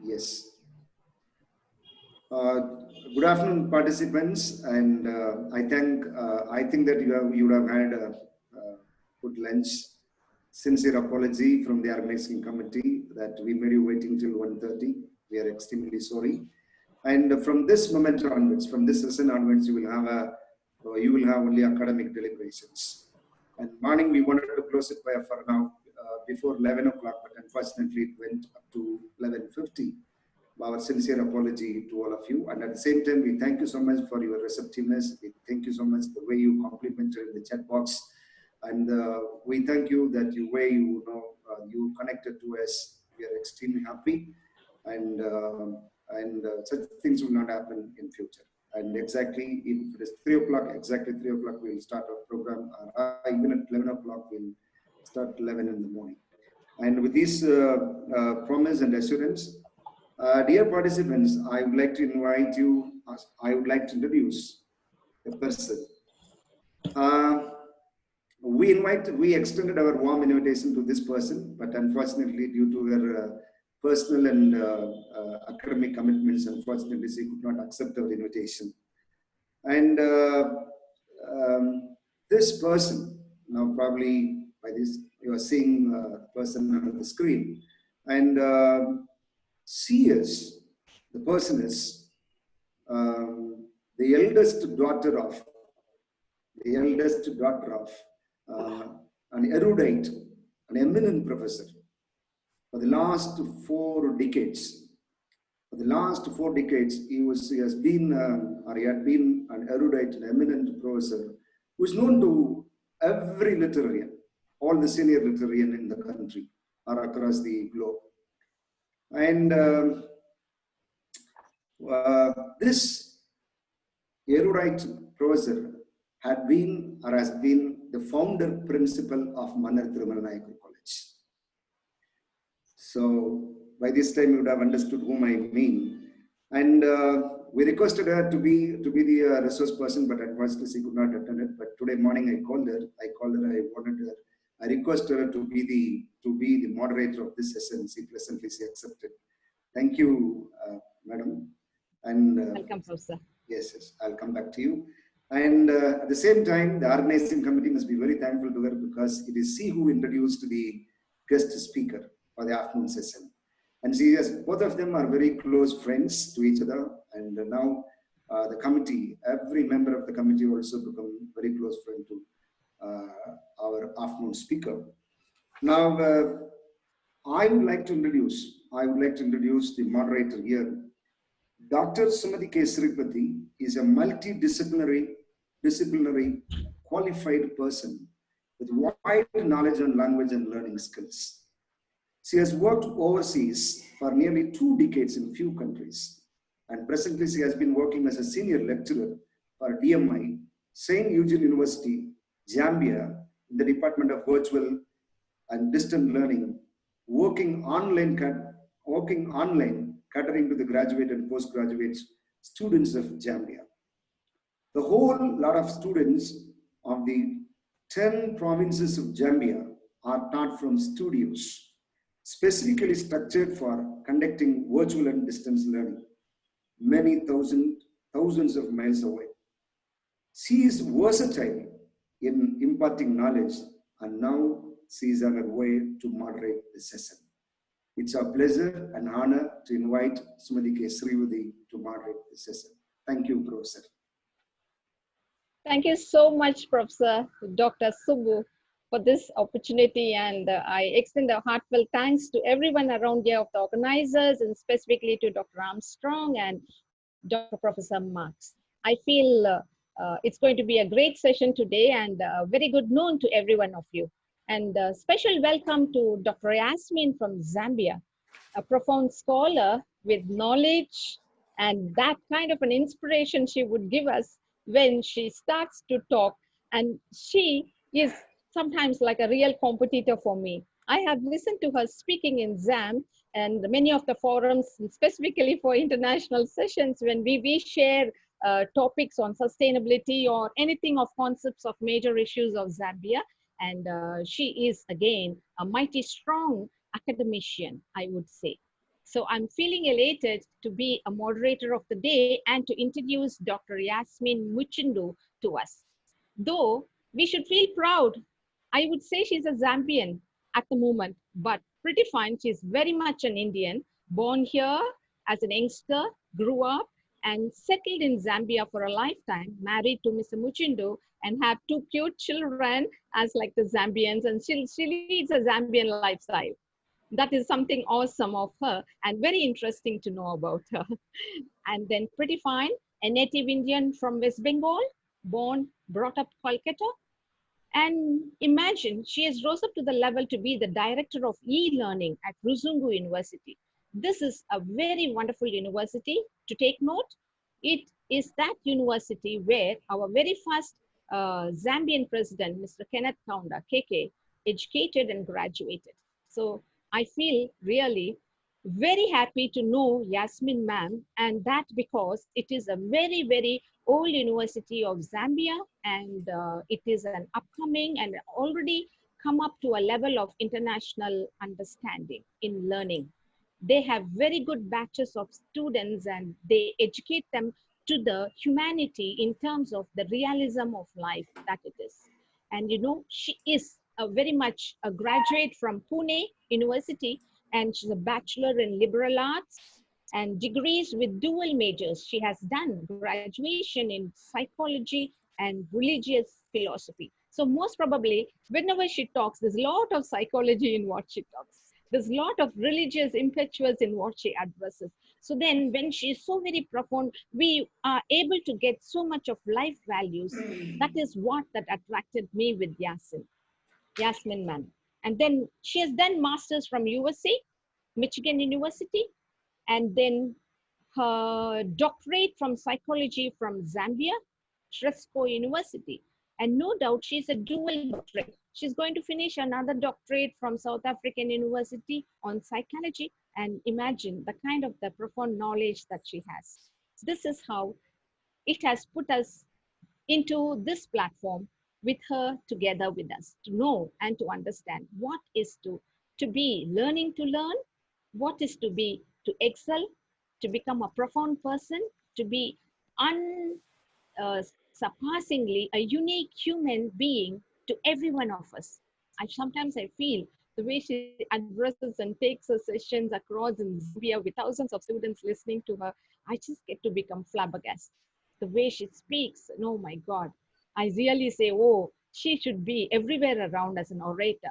Yes. Good afternoon, participants, and I think that you would have had a good lunch. Sincere apology from the organizing committee that we made you waiting till 1:30. We are extremely sorry. And from this moment onwards, from this session onwards, you will have only academic deliberations. And morning we wanted to close it by for now before 11 o'clock, but unfortunately it went up to 11:50. Our sincere apology to all of you. And at the same time, we thank you so much for your receptiveness. We thank you so much the way you complimented in the chat box. And we thank you that you connected to us. We are extremely happy. And such things will not happen in future. And exactly, if it is 3 o'clock, exactly 3 o'clock, we'll start our program. Even at 11 o'clock, we'll start 11 in the morning. And with this promise and assurance, dear participants, I would like to invite you, I would like to introduce a person. We extended our warm invitation to this person, but unfortunately due to her personal and academic commitments, unfortunately she could not accept our invitation. And this person, now probably by this, you are seeing the person on the screen, and the person is the eldest daughter of an erudite, an eminent professor. For the last 4 decades, he had been an erudite, an eminent professor who is known to every literarian, all the senior literarian in the country or across the globe. And this erudite professor had been or has been the founder principal of Mannar Thirumalai College. So by this time you would have understood whom I mean. And we requested her to be the resource person, but unfortunately she could not attend it. But today morning I called her. I requested her to be the moderator of this session. She pleasantly accepted. Thank you, madam. And welcome, Professor. Yes, I'll come back to you. And at the same time, the organizing committee must be very thankful to her because it is she who introduced the guest speaker for the afternoon session. And both of them are very close friends to each other. And now the committee, every member of the committee also become very close friend to our afternoon speaker. Now, I would like to introduce the moderator here. Dr. Sumati K. Sripati is a multidisciplinary qualified person with wide knowledge on language and learning skills. She has worked overseas for nearly 2 decades in few countries, and presently she has been working as a senior lecturer for DMI, St. Eugene University, Zambia, in the Department of Virtual and Distant Learning, working online catering to the graduate and postgraduate students of Zambia. The whole lot of students of the 10 provinces of Zambia are taught from studios, specifically structured for conducting virtual and distance learning, many thousands of miles away. She is versatile in imparting knowledge, and now she is on her way to moderate the session. It's a pleasure and honor to invite Sumati K. Sripati to moderate the session. Thank you, Professor. Thank you so much, Professor Dr. Subbu, for this opportunity. And I extend a heartfelt thanks to everyone around here of the organizers, and specifically to Dr. Armstrong and Dr. Professor Marx. I feel it's going to be a great session today, and very good noon to every one of you. And a special welcome to Dr. Yasmin from Zambia, a profound scholar with knowledge and that kind of an inspiration she would give us when she starts to talk. And she is sometimes like a real competitor for me. I have listened to her speaking in ZAM and many of the forums, specifically for international sessions, when we share topics on sustainability or anything of concepts of major issues of Zambia. And she is, again, a mighty strong academician, I would say. So I'm feeling elated to be a moderator of the day and to introduce Dr. Yasmin Muchindu to us. Though we should feel proud, I would say she's a Zambian at the moment, but pretty fine. She's very much an Indian, born here as an youngster, grew up and settled in Zambia for a lifetime, married to Mr. Muchindu and have two cute children as like the Zambians, and she leads a Zambian lifestyle. That is something awesome of her and very interesting to know about her. And then pretty fine, a native Indian from West Bengal, born, brought up Kolkata. And imagine she has rose up to the level to be the director of e-learning at Ruzungu University. This is a very wonderful university to take note. It is that university where our very first Zambian president, Mr. Kenneth Kaunda, KK, educated and graduated. So I feel really very happy to know Yasmin ma'am, and that because it is a very, very old university of Zambia, and it is an upcoming and already come up to a level of international understanding in learning. They have very good batches of students and they educate them to the humanity in terms of the realism of life that it is. And you know, she is a very much a graduate from Pune University, and she's a bachelor in liberal arts and degrees with dual majors. She has done graduation in psychology and religious philosophy. So most probably, whenever she talks, there's a lot of psychology in what she talks. There's a lot of religious impetus in what she addresses. So then when she is so very profound, we are able to get so much of life values. That is what that attracted me with Yasmin Mann. And then she has done masters from USA, Michigan University, and then her doctorate from psychology from Zambia, Tresco University. And no doubt she's a dual doctorate. She's going to finish another doctorate from South African University on psychology. And imagine the kind of the profound knowledge that she has. This is how it has put us into this platform with her together with us to know and to understand what is to be learning to learn, what is to be to excel, to become a profound person, to be unsurpassingly a unique human being to every one of us. Sometimes I feel the way she addresses and takes her sessions across in Zambia with thousands of students listening to her, I just get to become flabbergasted. The way she speaks, oh my God, I really say, oh, she should be everywhere around as an orator.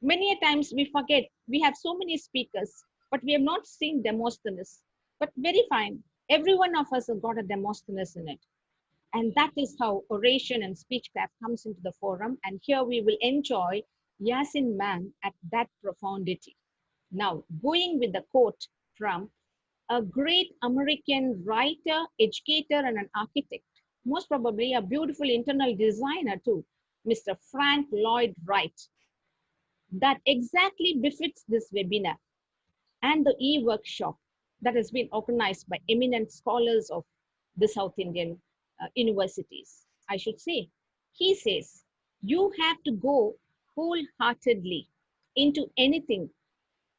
Many a times we forget we have so many speakers, but we have not seen Demosthenes. But very fine, every one of us has got a Demosthenes in it. And that is how oration and speechcraft comes into the forum. And here we will enjoy Yasin Man at that profundity. Now, going with the quote from a great American writer, educator, and an architect, most probably a beautiful internal designer too, Mr. Frank Lloyd Wright, that exactly befits this webinar and the e-workshop that has been organized by eminent scholars of the South Indian universities, I should say. He says, you have to go wholeheartedly into anything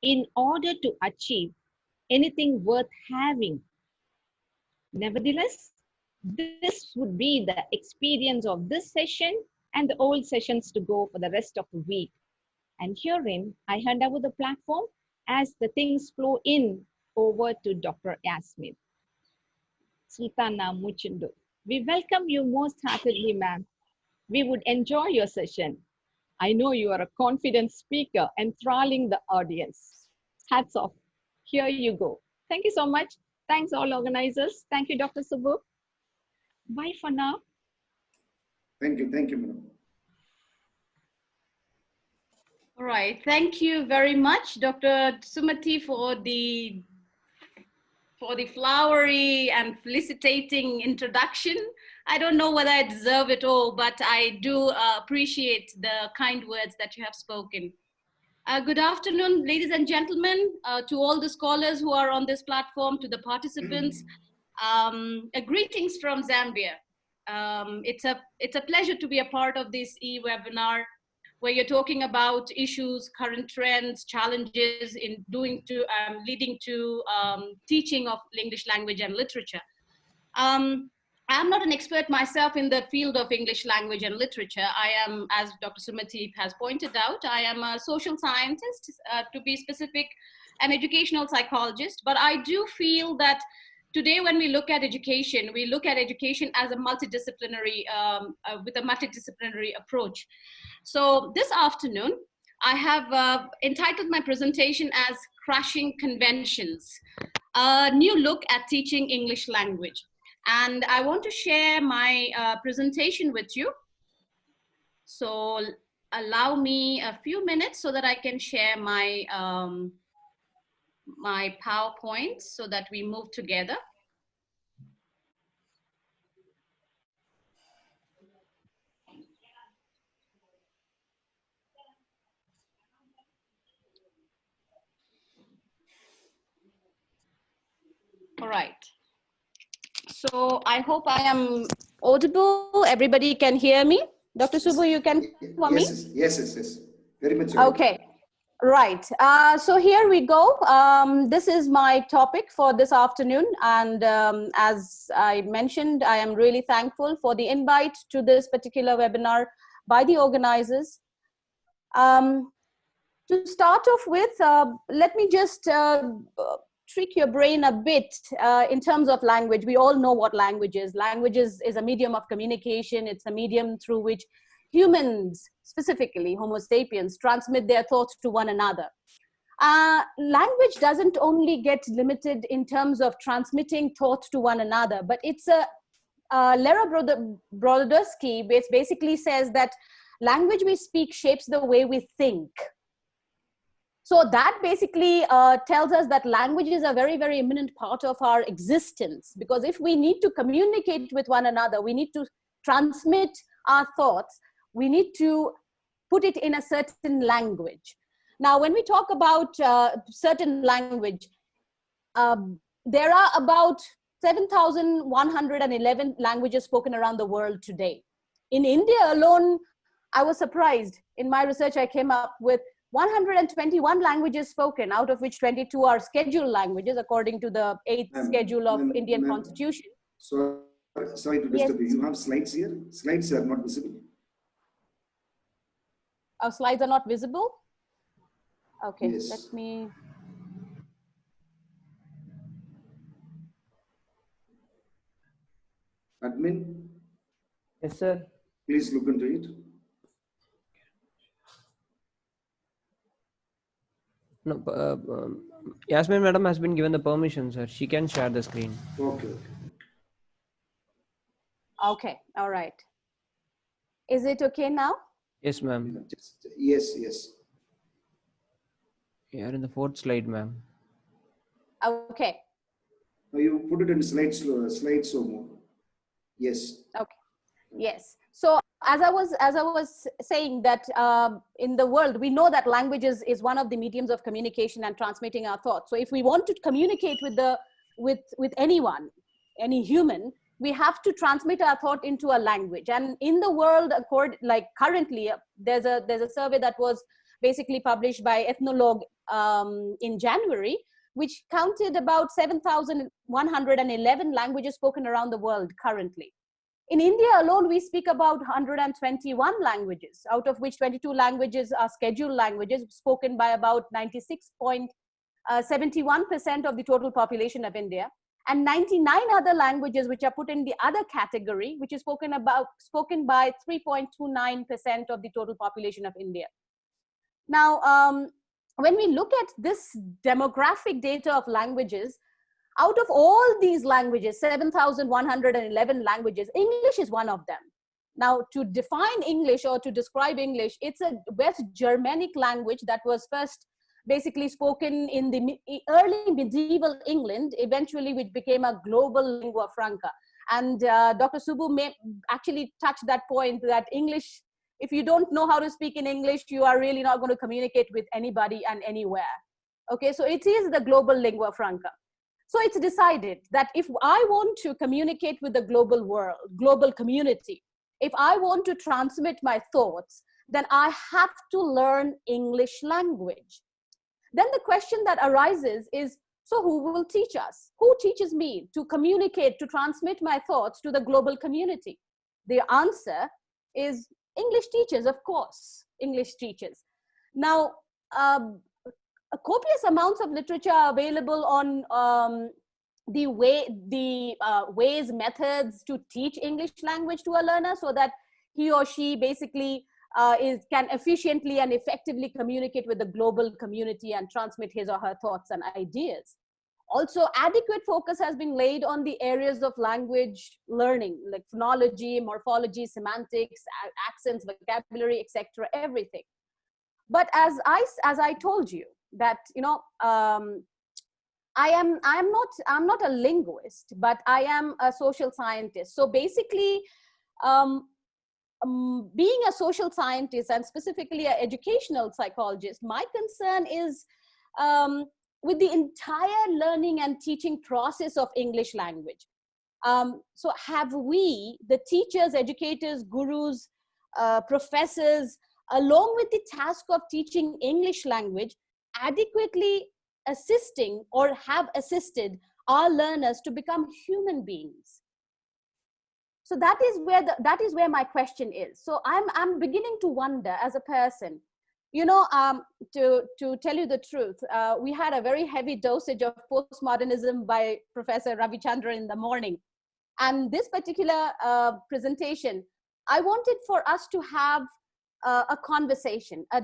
in order to achieve anything worth having. Nevertheless, this would be the experience of this session and the old sessions to go for the rest of the week. And herein, I hand over the platform as the things flow in over to Dr. Yasmin. Sultana Muchindu. We welcome you most heartedly, ma'am. We would enjoy your session. I know you are a confident speaker, enthralling the audience. Hats off. Here you go. Thank you so much. Thanks all organizers. Thank you, Dr. Subbu. Bye for now. Thank you, madam. All right, thank you very much, Dr. Sumati, for the flowery and felicitating introduction. I don't know whether I deserve it all, but I do appreciate the kind words that you have spoken. Good afternoon, ladies and gentlemen, to all the scholars who are on this platform, to the participants. Greetings from Zambia. It's a pleasure to be a part of this e-webinar where you're talking about issues, current trends, challenges in leading to teaching of English language and literature. I'm not an expert myself in the field of English language and literature. I am, as Dr. Sumati has pointed out, I am a social scientist, to be specific, an educational psychologist. But I do feel that today when we look at education as a multidisciplinary, with a multidisciplinary approach. So this afternoon, I have entitled my presentation as Crashing Conventions, a new look at teaching English language. And I want to share my presentation with you. So allow me a few minutes so that I can share my, my PowerPoint so that we move together. All right. So I hope I am audible. Everybody can hear me. Dr. Subbu, you can hear me? Yes. Very much audible. Okay. Right. So here we go. This is my topic for this afternoon. And as I mentioned, I am really thankful for the invite to this particular webinar by the organizers. To start off with, let me just trick your brain a bit in terms of language. We all know what language is. Language is a medium of communication. It's a medium through which humans, specifically Homo sapiens, transmit their thoughts to one another. Language doesn't only get limited in terms of transmitting thoughts to one another, but it's Lera Brodowski basically says that language we speak shapes the way we think. So that basically tells us that language is a very, very imminent part of our existence, because if we need to communicate with one another, we need to transmit our thoughts, we need to put it in a certain language. Now, when we talk about certain language, there are about 7,111 languages spoken around the world today. In India alone, I was surprised. In my research, I came up with 121 languages spoken, out of which 22 are scheduled languages, according to the 8th schedule of Indian Constitution. Sorry to disturb you. You have slides here? Slides are not visible. Our slides are not visible? Okay, yes. Let me... Admin? Yes, sir. Please look into it. No, Yasmin madam has been given the permission, sir. She can share the screen. Okay. Okay, all right. Is it okay now? Yes, ma'am. Yes. We are in the 4th slide, ma'am. Okay. Now you put it in slideshow mode. Yes. Okay. Yes. So as I was saying that in the world, we know that language is one of the mediums of communication and transmitting our thoughts. So if we want to communicate with anyone, any human, we have to transmit our thought into a language. And in the world, like currently, there's a survey that was basically published by Ethnologue in January, which counted about 7,111 languages spoken around the world currently. In India alone, we speak about 121 languages, out of which 22 languages are scheduled languages spoken by about 96.71% of the total population of India, and 99 other languages which are put in the other category, which is spoken by 3.29% of the total population of India. Now, when we look at this demographic data of languages, out of all these languages, 7,111 languages, English is one of them. Now, to define English or to describe English, it's a West Germanic language that was first basically spoken in the early medieval England, eventually which became a global lingua franca. And Dr. Subbu may actually touch that point that English, if you don't know how to speak in English, you are really not going to communicate with anybody and anywhere. Okay, so it is the global lingua franca. So it's decided that if I want to communicate with the global world, global community, if I want to transmit my thoughts, then I have to learn English language. Then the question that arises is, so who will teach us? Who teaches me to communicate, to transmit my thoughts to the global community? The answer is English teachers, of course, English teachers. Now, copious amounts of literature are available on the ways, methods to teach English language to a learner so that he or she basically can efficiently and effectively communicate with the global community and transmit his or her thoughts and ideas. Also, adequate focus has been laid on the areas of language learning, like phonology, morphology, semantics, accents, vocabulary, etc., everything. But as I told you that, you know, I'm not a linguist, but I am a social scientist. So basically, being a social scientist and specifically an educational psychologist, my concern is with the entire learning and teaching process of English language. So have we, the teachers, educators, gurus, professors, along with the task of teaching English language, adequately assisting or have assisted our learners to become human beings? So that is where my question is. So I'm beginning to wonder as a person, you know, to tell you the truth, we had a very heavy dosage of postmodernism by Professor Ravichandran in the morning. And this particular presentation, I wanted for us to have a conversation, a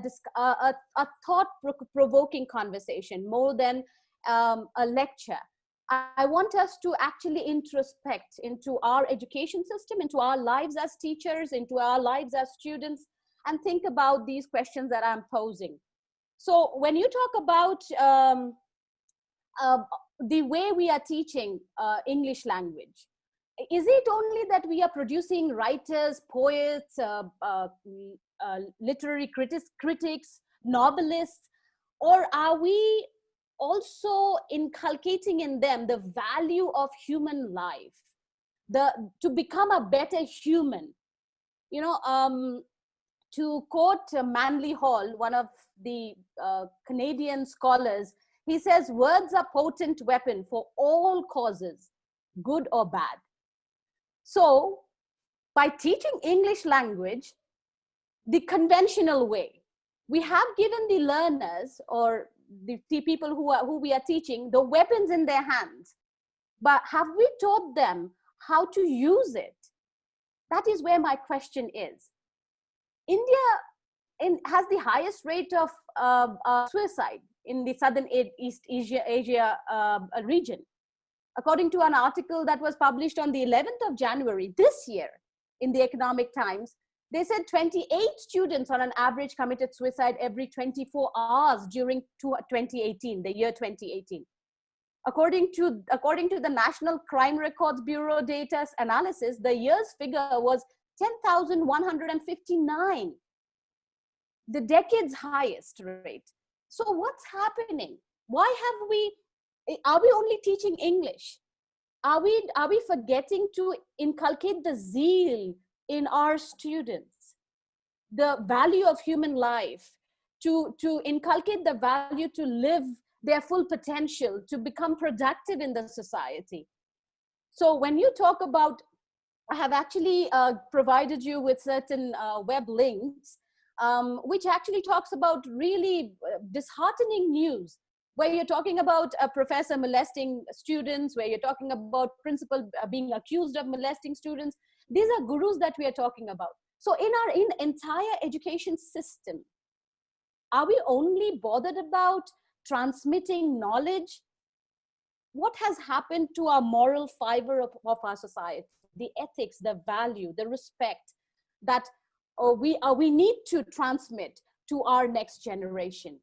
thought-provoking conversation, more than a lecture. I want us to actually introspect into our education system, into our lives as teachers, into our lives as students, and think about these questions that I'm posing. So when you talk about the way we are teaching English language, is it only that we are producing writers, poets, literary critics, novelists, or are we also inculcating in them the value of human life, to become a better human? You know, to quote Manly Hall, one of the Canadian scholars, he says, words are potent weapon for all causes, good or bad. So by teaching English language the conventional way, we have given the learners or the people who we are teaching the weapons in their hands, but have we taught them how to use it? That is where my question is. India has the highest rate of suicide in the Southern East Asia region. According to an article that was published on the 11th of January this year in the Economic Times, they said 28 students on an average committed suicide every 24 hours during 2018, the year 2018. According to the National Crime Records Bureau data analysis, the year's figure was 10,159, the decade's highest rate. So what's happening? Why are we only teaching English? Are we forgetting to inculcate the zeal in our students, the value of human life, to inculcate the value to live their full potential, to become productive in the society? So when you talk about, I have actually provided you with certain web links, which actually talks about really disheartening news, where you're talking about a professor molesting students, where you're talking about principal being accused of molesting students. These are gurus that we are talking about. So in our entire education system, are we only bothered about transmitting knowledge? What has happened to our moral fiber of our society, the ethics, the value, the respect that we need to transmit to our next generation?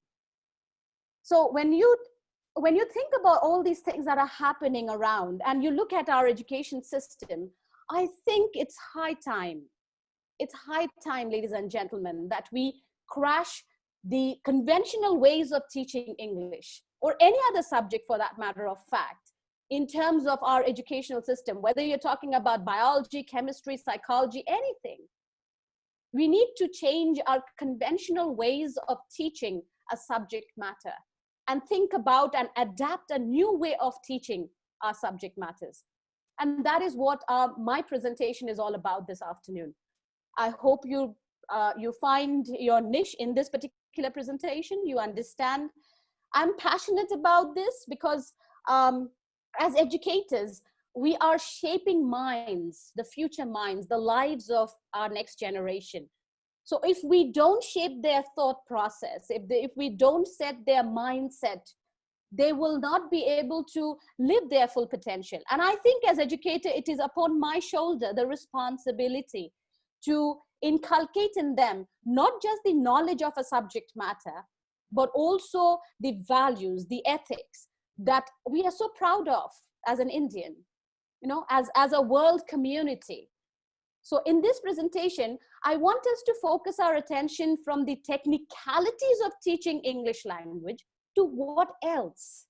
So when you think about all these things that are happening around and you look at our education system, I think it's high time, ladies and gentlemen, that we crash the conventional ways of teaching English, or any other subject for that matter of fact, in terms of our educational system, whether you're talking about biology, chemistry, psychology, anything. We need to change our conventional ways of teaching a subject matter and think about and adapt a new way of teaching our subject matters. And that is what my presentation is all about this afternoon. I hope you find your niche in this particular presentation. You understand. I'm passionate about this because as educators, we are shaping minds, the future minds, the lives of our next generation. So if we don't shape their thought process, if we don't set their mindset, they will not be able to live their full potential. And I think as educator, it is upon my shoulder the responsibility to inculcate in them not just the knowledge of a subject matter, but also the values, the ethics that we are so proud of as an Indian, you know, as a world community. So in this presentation, I want us to focus our attention from the technicalities of teaching English language to what else?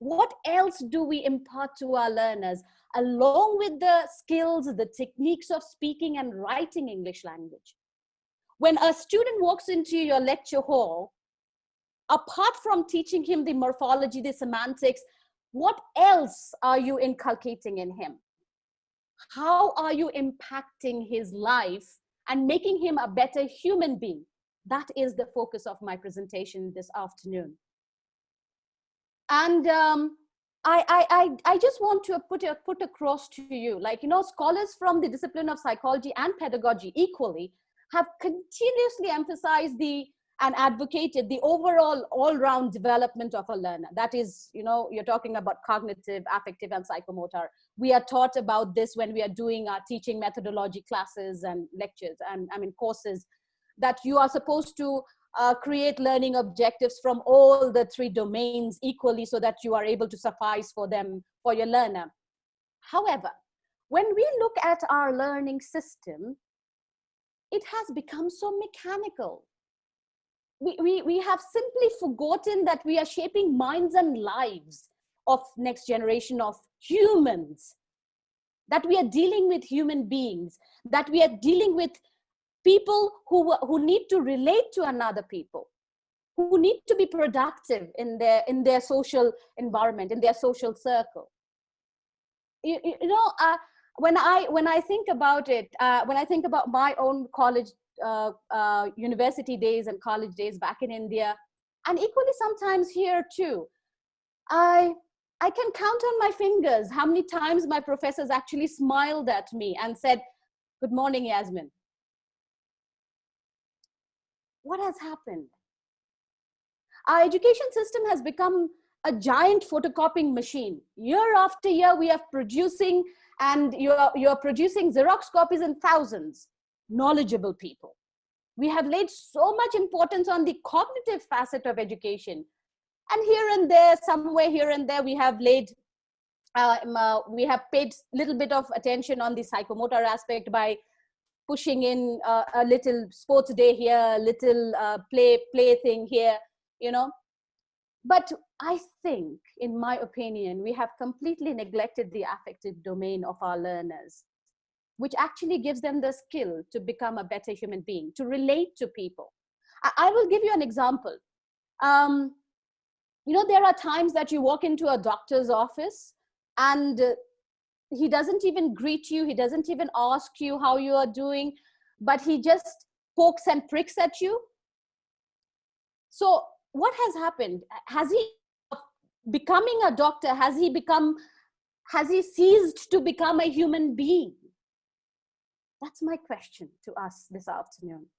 What else do we impart to our learners along with the skills, the techniques of speaking and writing English language? When a student walks into your lecture hall, apart from teaching him the morphology, the semantics, what else are you inculcating in him? How are you impacting his life and making him a better human being? That is the focus of my presentation this afternoon. And I just want to put across to you, like, you know, scholars from the discipline of psychology and pedagogy equally have continuously emphasized and advocated the overall all-round development of a learner. That is, you know, you're talking about cognitive, affective, and psychomotor. We are taught about this when we are doing our teaching methodology classes and lectures and courses, that you are supposed to create learning objectives from all the three domains equally so that you are able to suffice for them, for your learner. However, when we look at our learning system, it has become so mechanical. We have simply forgotten that we are shaping minds and lives of next generation of humans, that we are dealing with human beings, that we are dealing with people who need to relate to another people, who need to be productive in their social environment, in their social circle. When I think about it, when I think about my own college, university days and college days back in India, and equally sometimes here too, I can count on my fingers how many times my professors actually smiled at me and said, "Good morning, Yasmin." What has happened? Our education system has become a giant photocopying machine. Year after year, we are producing, and you're producing Xerox copies in thousands. Knowledgeable people. We have laid so much importance on the cognitive facet of education. And here and there, somewhere here and there, we have paid a little bit of attention on the psychomotor aspect by pushing in a little sports day here, a little play thing here, you know. But I think, in my opinion, we have completely neglected the affective domain of our learners, which actually gives them the skill to become a better human being, to relate to people. I will give you an example. You know, there are times that you walk into a doctor's office and he doesn't even greet you. He doesn't even ask you how you are doing, but he just pokes and pricks at you. So what has happened? Has he, becoming a doctor, has he ceased to become a human being? That's my question to us this afternoon.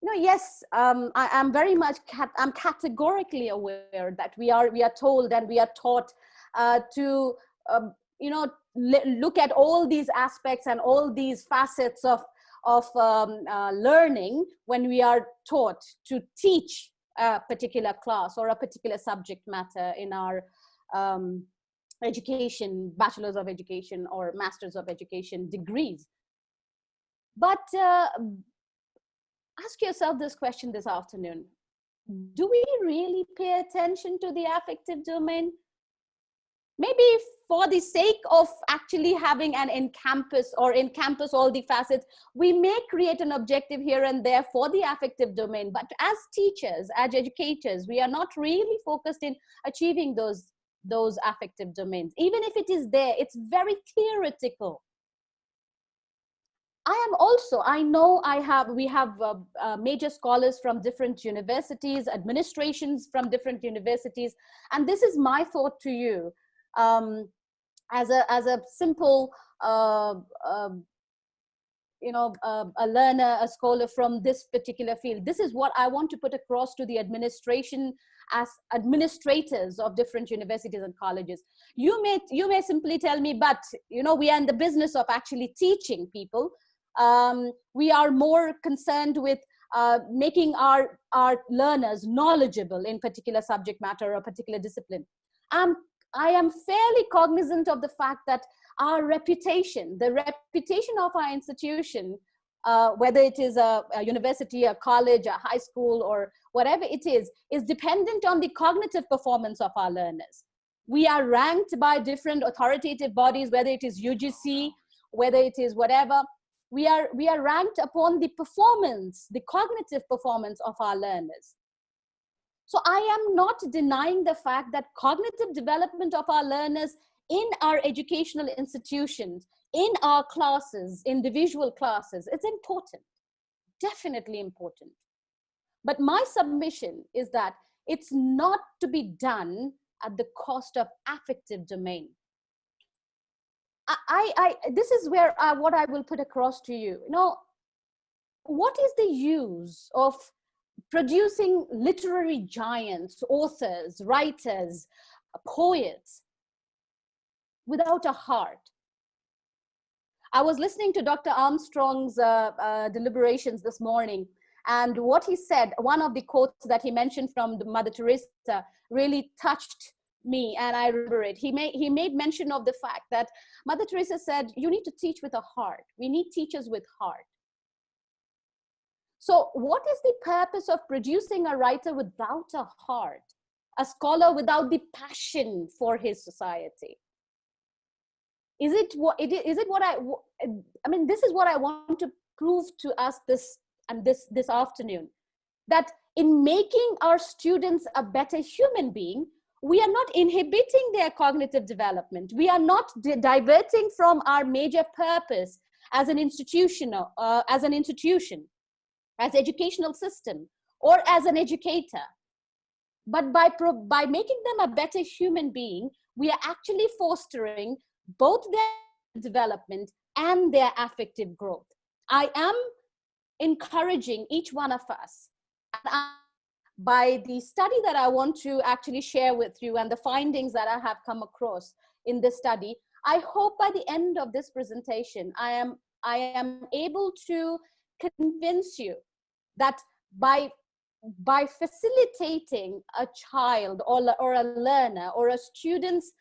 You know, yes, I'm very much, I'm categorically aware that we are told and we are taught to, you know, look at all these aspects and all these facets of learning when we are taught to teach a particular class or a particular subject matter in our education, bachelor's of education or master's of education degrees. But ask yourself this question this afternoon. Do we really pay attention to the affective domain? maybe for the sake of actually having an in-campus or in-campus all the facets, we may create an objective here and there for the affective domain. But as teachers, as educators, we are not really focused in achieving those affective domains. Even if it is there, it's very theoretical. We have major scholars from different universities, administrations from different universities, and this is my thought to you. As a simple, a learner, a scholar from this particular field, this is what I want to put across to the administration as administrators of different universities and colleges. You may simply tell me, but we are in the business of actually teaching people. We are more concerned with making our learners knowledgeable in particular subject matter or particular discipline. I am fairly cognizant of the fact that our reputation, the reputation of our institution, whether it is a university, a college, a high school, or whatever it is dependent on the cognitive performance of our learners. We are ranked by different authoritative bodies, whether it is UGC, whether it is whatever. We are ranked upon the performance, the cognitive performance of our learners. So I am not denying the fact that cognitive development of our learners in our educational institutions, in our classes, individual classes, it's important, definitely important. But my submission is that it's not to be done at the cost of affective domain. This is where what I will put across to you. What is the use of producing literary giants, authors, writers, poets without a heart? I was listening to Dr. Armstrong's deliberations this morning, and what he said, one of the quotes that he mentioned from Mother Teresa really touched me, and I remember it. He made mention of the fact that Mother Teresa said, you need to teach with a heart. We need teachers with heart. So what is the purpose of producing a writer without a heart, a scholar without the passion for his society? This is what I want to prove to us this afternoon, that in making our students a better human being, we are not inhibiting their cognitive development. We are not diverting from our major purpose as an institution, as educational system, or as an educator. But by making them a better human being, we are actually fostering both their development and their affective growth. I am encouraging each one of us, by the study that I want to actually share with you and the findings that I have come across in this study, I hope by the end of this presentation, I am able to convince you that by facilitating a child or a learner or a student's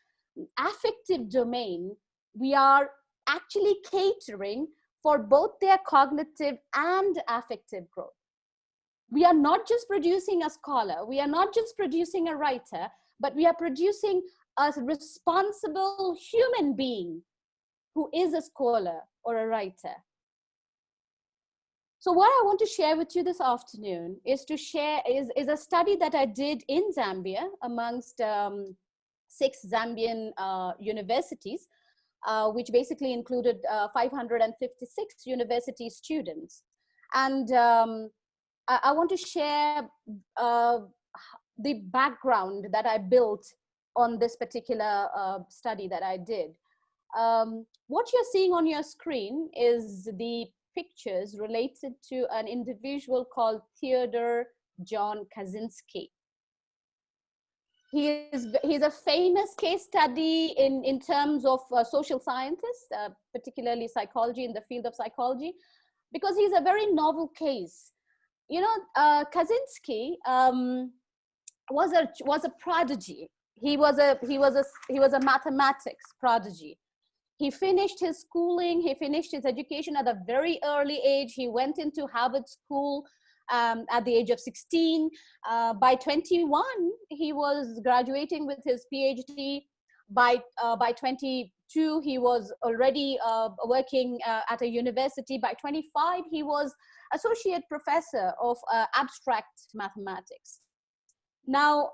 affective domain, we are actually catering for both their cognitive and affective growth. We are not just producing a scholar, we are not just producing a writer, but we are producing a responsible human being who is a scholar or a writer. So what I want to share with you this afternoon is a study that I did in Zambia amongst 6 Zambian universities, which basically included 556 university students. And I want to share the background that I built on this particular study that I did. What you're seeing on your screen is the pictures related to an individual called Theodore John Kaczynski. He's a famous case study in terms of social scientists, particularly psychology, in the field of psychology, because he's a very novel case. Kaczynski was a prodigy. He was a mathematics prodigy. He finished his schooling, he finished his education at a very early age. He went into Harvard School at the age of 16. By 21, he was graduating with his PhD. by 22, he was already working at a university. By 25, he was associate professor of abstract mathematics. Now,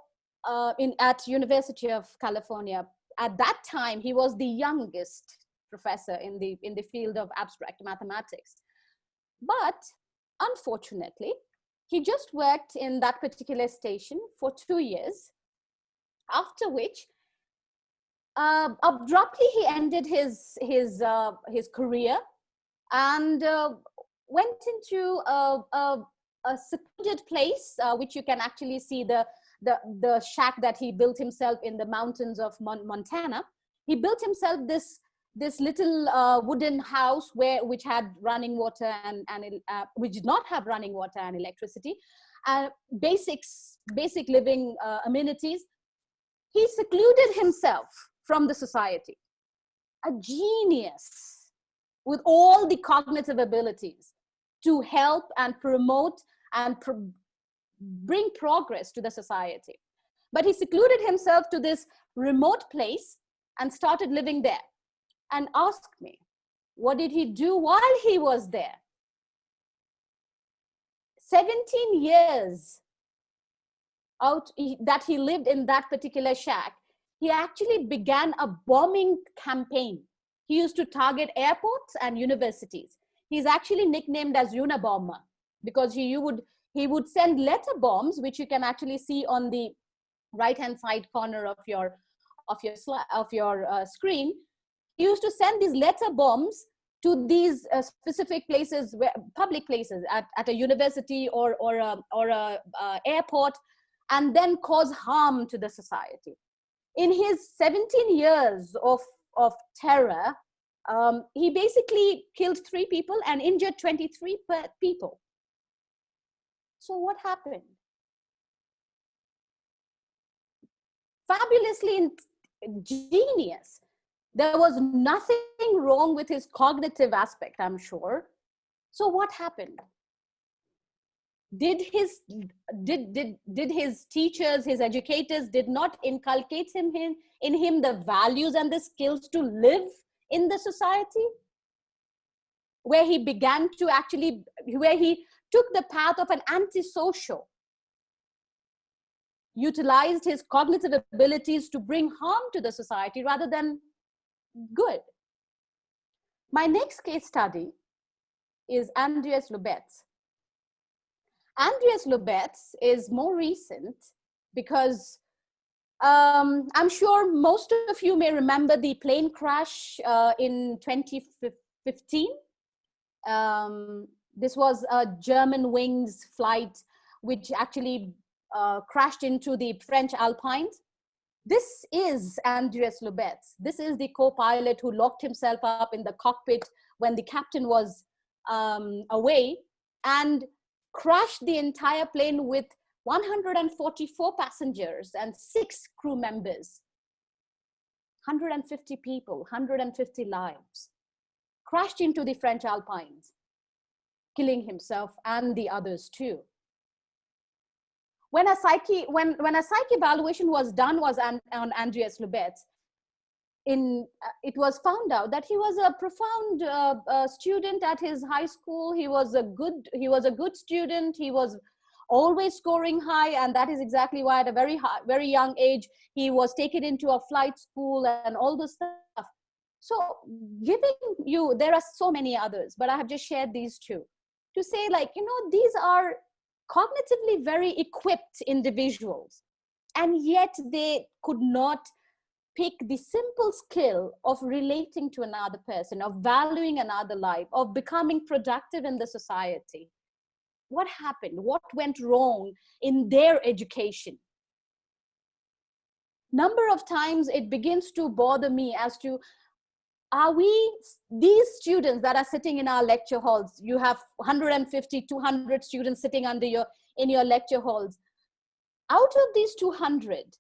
at University of California, at that time, he was the youngest professor in the field of abstract mathematics. But unfortunately, he just worked in that particular station for 2 years, after which abruptly he ended his career and went into a secluded place, which you can actually see the shack that he built himself in the mountains of Montana. He built himself this little wooden house which had running water and which did not have running water and electricity, basic living amenities. He secluded himself from the society. A genius with all the cognitive abilities to help and promote and bring progress to the society. But he secluded himself to this remote place and started living there. And asked me, what did he do while he was there? 17 years that he lived in that particular shack, he actually began a bombing campaign. He used to target airports and universities. He's actually nicknamed as Unabomber because he would send letter bombs, which you can actually see on the right-hand side corner of your screen. He used to send these letter bombs to these specific places, public places at a university or a airport, and then cause harm to the society. In his 17 years of terror, he basically killed 3 people and injured 23 people. So what happened? Fabulously genius. There was nothing wrong with his cognitive aspect, I'm sure. So what happened? Did his teachers, his educators did not inculcate in him the values and the skills to live in the society? Where he began to where he took the path of an antisocial, utilized his cognitive abilities to bring harm to the society rather than good. My next case study is Andreas Lubetz. Andreas Lubetz is more recent because I'm sure most of you may remember the plane crash in 2015. This was a Germanwings flight which actually crashed into the French Alpines. This is Andreas Lubetz. This is the co-pilot who locked himself up in the cockpit when the captain was away and crashed the entire plane with 144 passengers and 6 crew members. 150 people, 150 lives. Crashed into the French Alpines, killing himself and the others too. When a psych evaluation was done on Andreas Lubetz, it was found out that he was a profound student at his high school. He was a good student. He was always scoring high, and that is exactly why at a very young age he was taken into a flight school and all this stuff. So there are so many others, but I have just shared these 2 to say, like, these are cognitively very equipped individuals, and yet they could not pick the simple skill of relating to another person, of valuing another life, of becoming productive in the society. What happened? What went wrong in their education? Number of times it begins to bother me as to, these students that are sitting in our lecture halls, you have 150, 200 students sitting in your lecture halls. Out of these 200,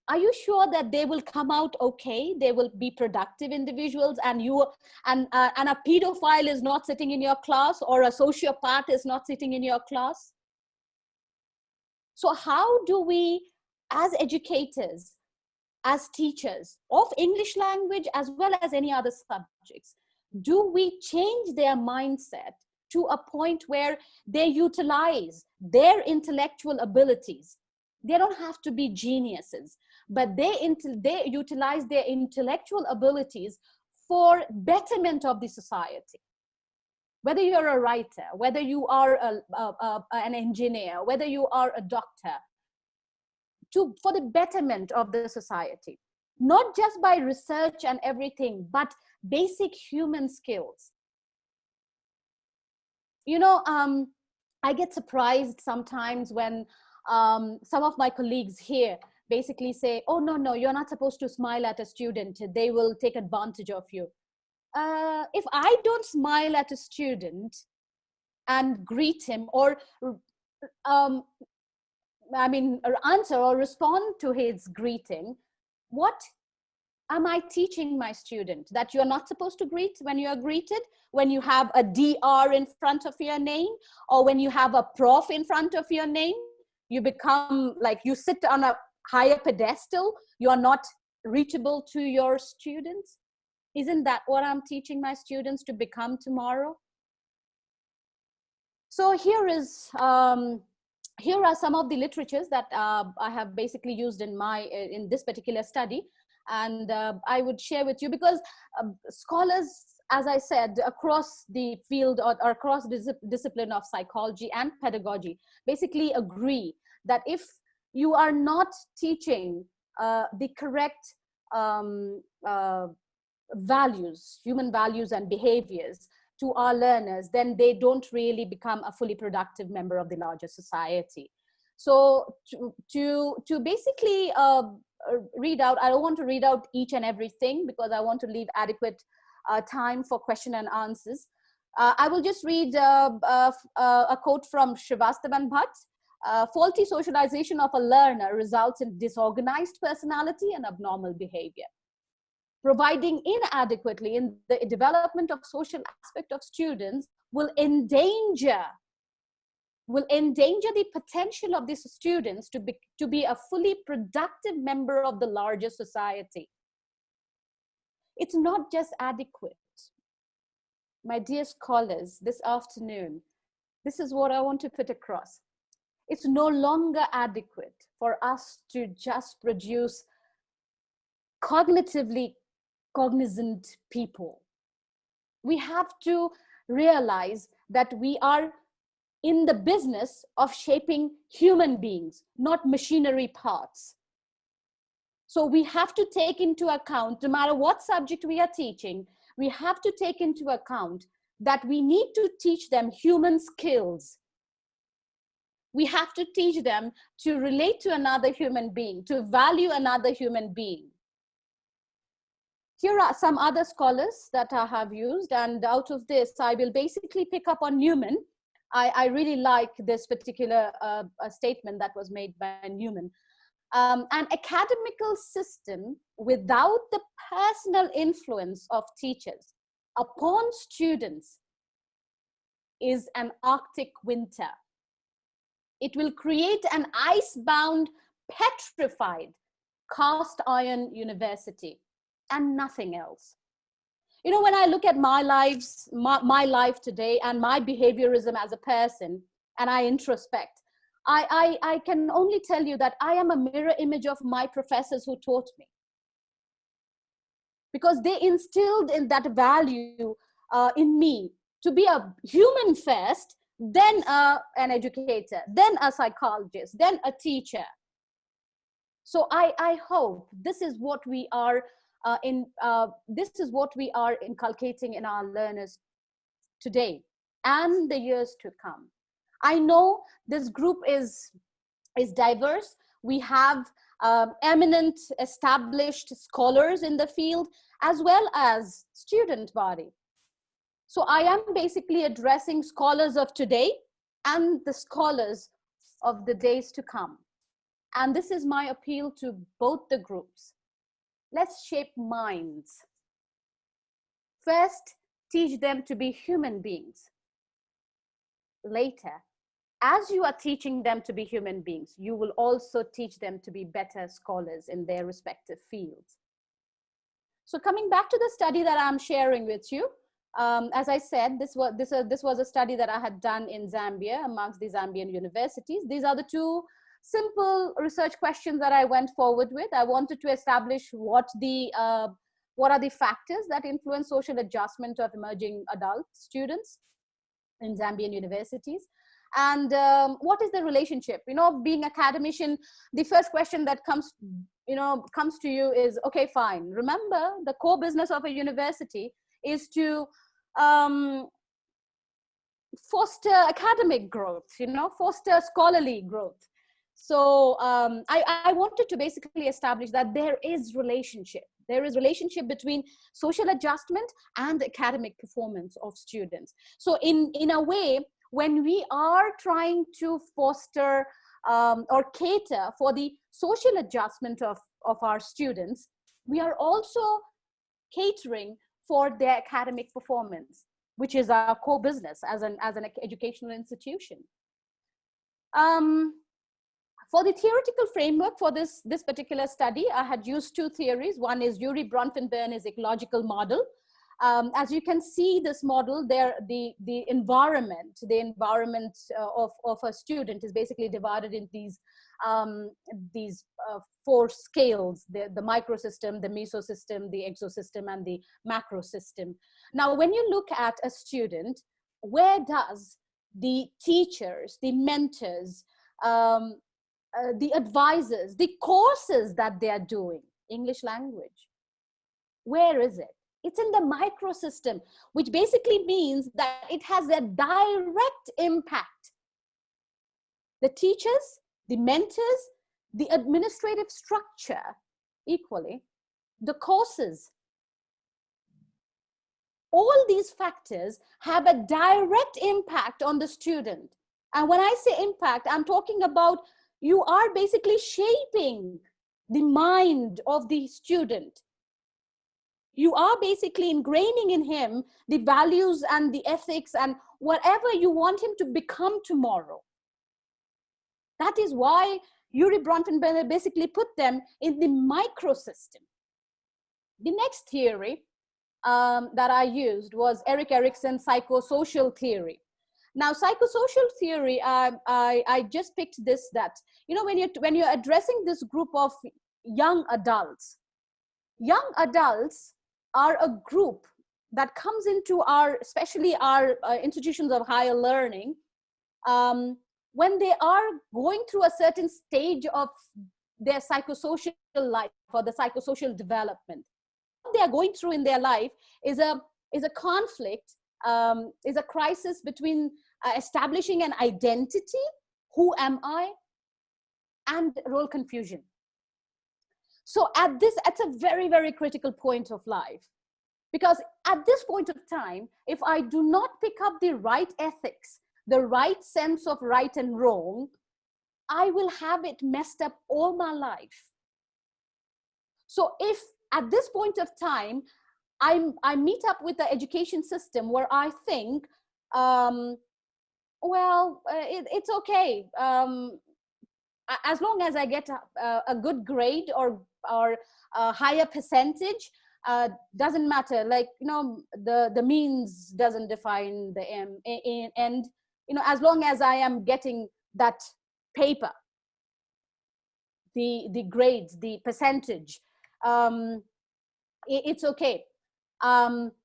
are you sure that they will come out okay? They will be productive individuals, and and a pedophile is not sitting in your class, or a sociopath is not sitting in your class? So how do we, as educators, as teachers of English language as well as any other subjects, do we change their mindset to a point where they utilize their intellectual abilities? They don't have to be geniuses, but they utilize their intellectual abilities for betterment of the society. Whether you're a writer, whether you are an engineer, whether you are a doctor, for the betterment of the society, not just by research and everything, but basic human skills. You know, I get surprised sometimes when some of my colleagues here basically say, oh, no, you're not supposed to smile at a student. They will take advantage of you. If I don't smile at a student and greet him, or answer or respond to his greeting, what am I teaching my student? That you're not supposed to greet when you are greeted, when you have a DR in front of your name, or when you have a prof in front of your name, you become like, you sit on a higher pedestal, you are not reachable to your students. Isn't that what I'm teaching my students to become tomorrow? So here are some of the literatures that I have basically used in this particular study, and I would share with you, because scholars, as I said, across the field or across discipline of psychology and pedagogy basically agree that if you are not teaching the correct values, human values and behaviors to our learners, then they don't really become a fully productive member of the larger society. So to basically read out, I don't want to read out each and everything because I want to leave adequate time for question and answers. I will just read a quote from Srivastavan Bhatt. Faulty socialization of a learner results in disorganized personality and abnormal behavior. Providing inadequately in the development of social aspect of students will endanger the potential of these students to be a fully productive member of the larger society. It's not just adequate. My dear scholars, this afternoon, this is what I want to put across. It's no longer adequate for us to just produce cognitively cognizant people. We have to realize that we are in the business of shaping human beings, not machinery parts. So we have to take into account, no matter what subject we are teaching, we have to take into account that we need to teach them human skills. We have to teach them to relate to another human being, to value another human being. Here are some other scholars that I have used, and out of this, I will basically pick up on Newman. I really like this particular statement that was made by Newman. An academical system without the personal influence of teachers upon students is an Arctic winter. It will create an ice-bound, petrified, cast iron university and nothing else. You know, when I look at my life today and my behaviorism as a person, and I introspect, I can only tell you that I am a mirror image of my professors who taught me. Because they instilled in that value in me to be a human first, then an educator, then a psychologist, then a teacher. So I hope this is what we are inculcating in our learners today and the years to come. I know this group is diverse. We have eminent established scholars in the field as well as student body. So I am basically addressing scholars of today and the scholars of the days to come. And this is my appeal to both the groups. Let's shape minds. First, teach them to be human beings. Later, as you are teaching them to be human beings, you will also teach them to be better scholars in their respective fields. So coming back to the study that I'm sharing with you, as I said, this was a study that I had done in Zambia amongst the Zambian universities. These are the two simple research questions that I went forward with. I wanted to establish what are the factors that influence social adjustment of emerging adult students in Zambian universities. And what is the relationship? You know, being academician, the first question that comes to you is, okay, fine. Remember, the core business of a university is to foster academic growth, foster scholarly growth. So I wanted to basically establish that there is relationship. There is relationship between social adjustment and academic performance of students. So in a way, when we are trying to foster or cater for the social adjustment of our students, we are also catering for their academic performance, which is our core business as an educational institution. For the theoretical framework for this particular study, I had used two theories. One is Urie Bronfenbrenner's ecological model. As you can see, this model, the environment of a student is basically divided in these four scales: the microsystem, the mesosystem, the exosystem, and the macrosystem. Now, when you look at a student, where does the teachers, the mentors, the advisors, the courses that they are doing, English language, where is it? It's in the microsystem, which basically means that it has a direct impact. The teachers, the mentors, the administrative structure, equally, the courses. All these factors have a direct impact on the student. And when I say impact, I'm talking about you are basically shaping the mind of the student. You are basically ingraining in him the values and the ethics and whatever you want him to become tomorrow. That is why Urie Bronfenbrenner basically put them in the microsystem. The next theory that I used was Erik Erikson's psychosocial theory. Now, psychosocial theory, I just picked this, that, when you're addressing this group of young adults are a group that comes into especially our institutions of higher learning, when they are going through a certain stage of their psychosocial life or the psychosocial development. What they are going through in their life is a conflict, is a crisis between establishing an identity, who am I, and role confusion. So it's a very, very critical point of life, because at this point of time, if I do not pick up the right ethics, the right sense of right and wrong, I will have it messed up all my life. So if at this point of time, I meet up with the education system where I think, it's okay. As long as I get a good grade or a higher percentage, doesn't matter. Like, the means doesn't define the end. As long as I am getting that paper, the grades, the percentage, it's okay.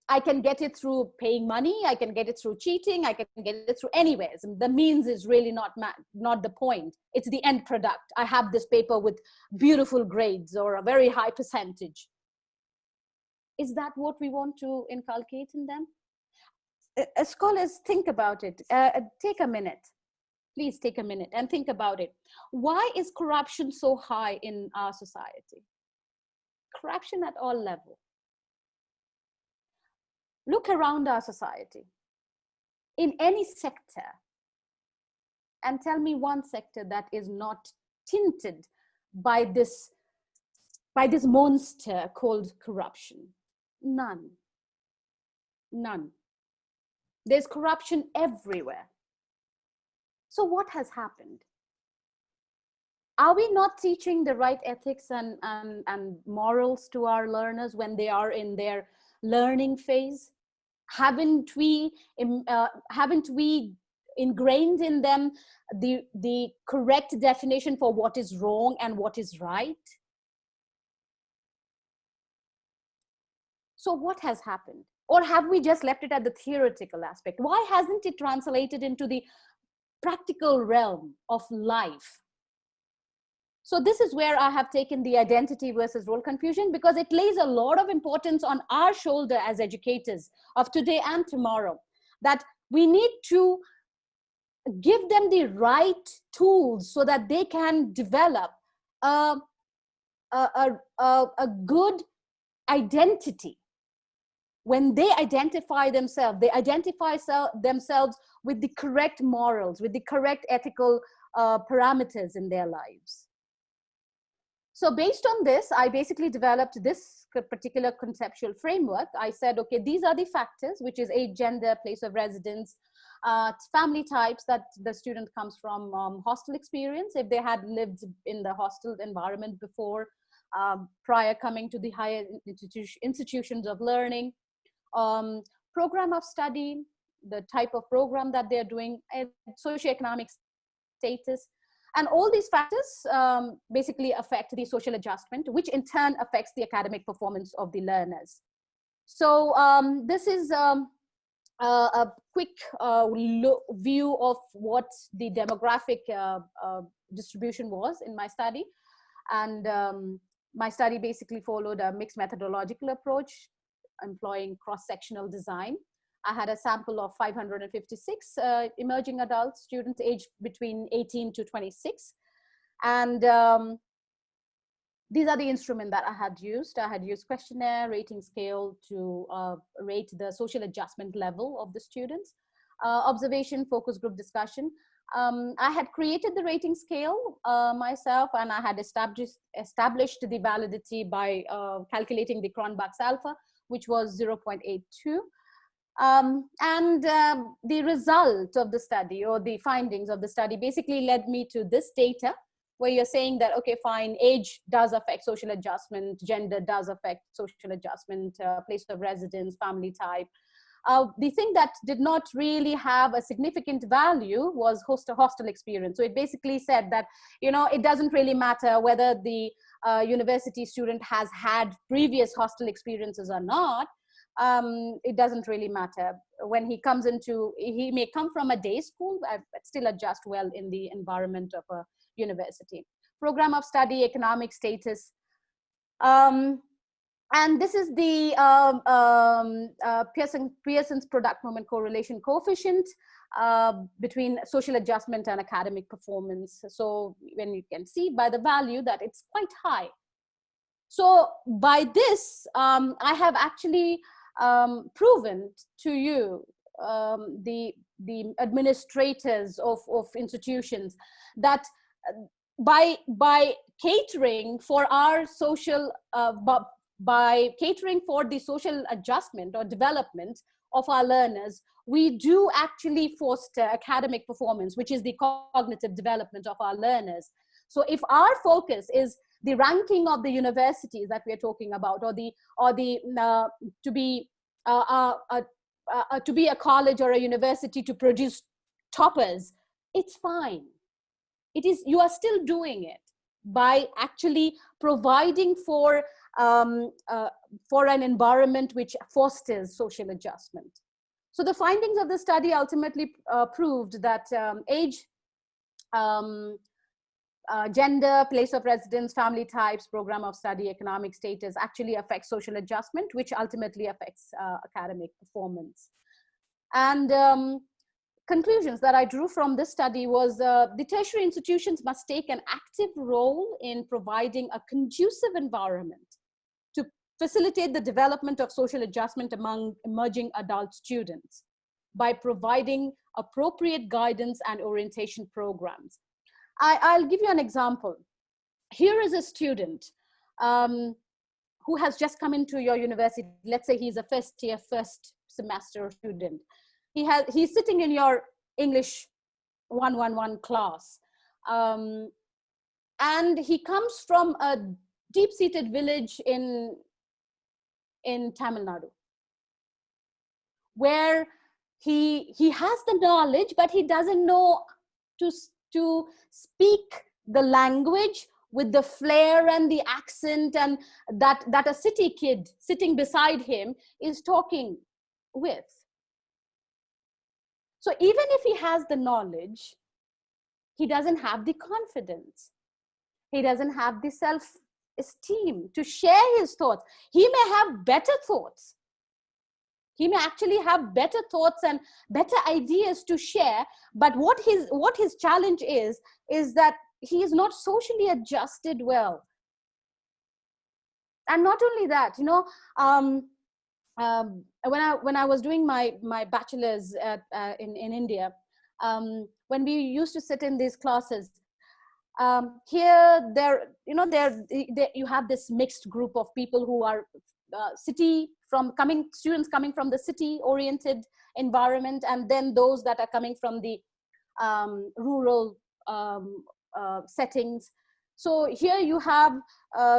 I can get it through paying money. I can get it through cheating. I can get it through anyways. The means is really not the point. It's the end product. I have this paper with beautiful grades or a very high percentage. Is that what we want to inculcate in them? Scholars, think about it. Take a minute. Please take a minute and think about it. Why is corruption so high in our society? Corruption at all levels. Look around our society, in any sector, and tell me one sector that is not tinted by this monster called corruption? None. None. There's corruption everywhere. So what has happened? Are we not teaching the right ethics and morals to our learners when they are in their learning phase? Haven't we ingrained in them the correct definition for what is wrong and what is right? So what has happened? Or have we just left it at the theoretical aspect? Why hasn't it translated into the practical realm of life? So this is where I have taken the identity versus role confusion, because it lays a lot of importance on our shoulder as educators of today and tomorrow, that we need to give them the right tools so that they can develop a good identity. When they identify themselves themselves with the correct morals, with the correct ethical parameters in their lives. So based on this, I basically developed this particular conceptual framework. I said, okay, these are the factors, which is age, gender, place of residence, family types that the student comes from, hostel experience, if they had lived in the hostel environment before, prior coming to the higher institutions of learning, program of study, the type of program that they're doing, and socioeconomic status. And all these factors basically affect the social adjustment, which in turn affects the academic performance of the learners. So this is a quick view of what the demographic distribution was in my study. And my study basically followed a mixed methodological approach, employing cross-sectional design. I had a sample of 556 emerging adult students aged between 18 to 26. And these are the instruments that I had used. I had used questionnaire, rating scale to rate the social adjustment level of the students, observation, focus group discussion. I had created the rating scale myself, and I had established the validity by calculating the Cronbach's alpha, which was 0.82. The result of the study, or the findings of the study, basically led me to this data, where you're saying that, okay, fine, age does affect social adjustment, gender does affect social adjustment, place of residence, family type. The thing that did not really have a significant value was hostel experience. So it basically said that, you know, it doesn't really matter whether the university student has had previous hostel experiences or not. It doesn't really matter. When he comes into, he may come from a day school, but still adjust well in the environment of a university. Program of study, economic status. And this is the Pearson's product moment correlation coefficient between social adjustment and academic performance. So when you can see by the value that it's quite high. So by this, I have actually proven to you, the administrators of institutions, that by catering for our social, by catering for the social adjustment or development of our learners, we do actually foster academic performance, which is the cognitive development of our learners. So if our focus is the ranking of the universities that we are talking about, or to be a college or a university to produce toppers, it's fine. It is, you are still doing it by actually providing for an environment which fosters social adjustment. So the findings of the study ultimately proved that age, gender, place of residence, family types, program of study, economic status actually affects social adjustment, which ultimately affects academic performance. And conclusions that I drew from this study was the tertiary institutions must take an active role in providing a conducive environment to facilitate the development of social adjustment among emerging adult students by providing appropriate guidance and orientation programs. I'll give you an example. here is a student who has just come into your university. Let's say he's a first semester student. He's sitting in your English 111 class. And he comes from a deep-seated village in Tamil Nadu, where he has the knowledge, but he doesn't know to speak the language with the flair and the accent and that a city kid sitting beside him is talking with. So even if he has the knowledge, he doesn't have the confidence. He doesn't have the self-esteem to share his thoughts. He may have better thoughts. He may actually have better thoughts and better ideas to share, but what his challenge is that he is not socially adjusted well. And not only that, you know, when I was doing my bachelor's in India, when we used to sit in these classes, here you have this mixed group of people who are students coming from the city oriented environment, and then those that are coming from the rural settings. So here you have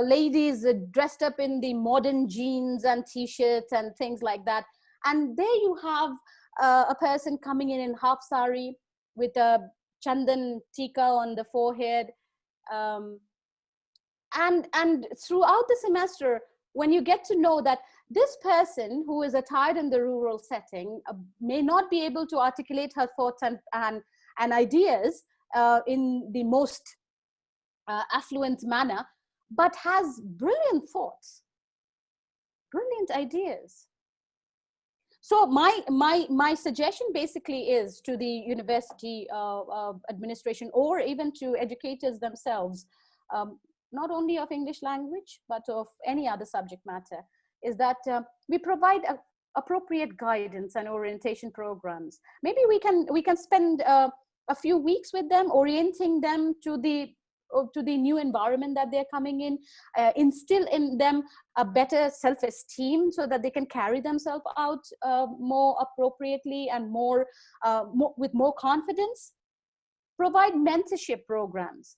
ladies dressed up in the modern jeans and t-shirts and things like that, and there you have a person coming in half sari with a chandan tika on the forehead, and throughout the semester, when you get to know that this person who is attired in the rural setting may not be able to articulate her thoughts and ideas in the most affluent manner, but has brilliant thoughts, brilliant ideas. So my suggestion basically is to the university administration, or even to educators themselves, not only of English language, but of any other subject matter, is that we provide appropriate guidance and orientation programs. Maybe we can spend a few weeks with them, orienting them to the new environment that they're coming in, instill in them a better self-esteem so that they can carry themselves out more appropriately and with more confidence. Provide mentorship programs.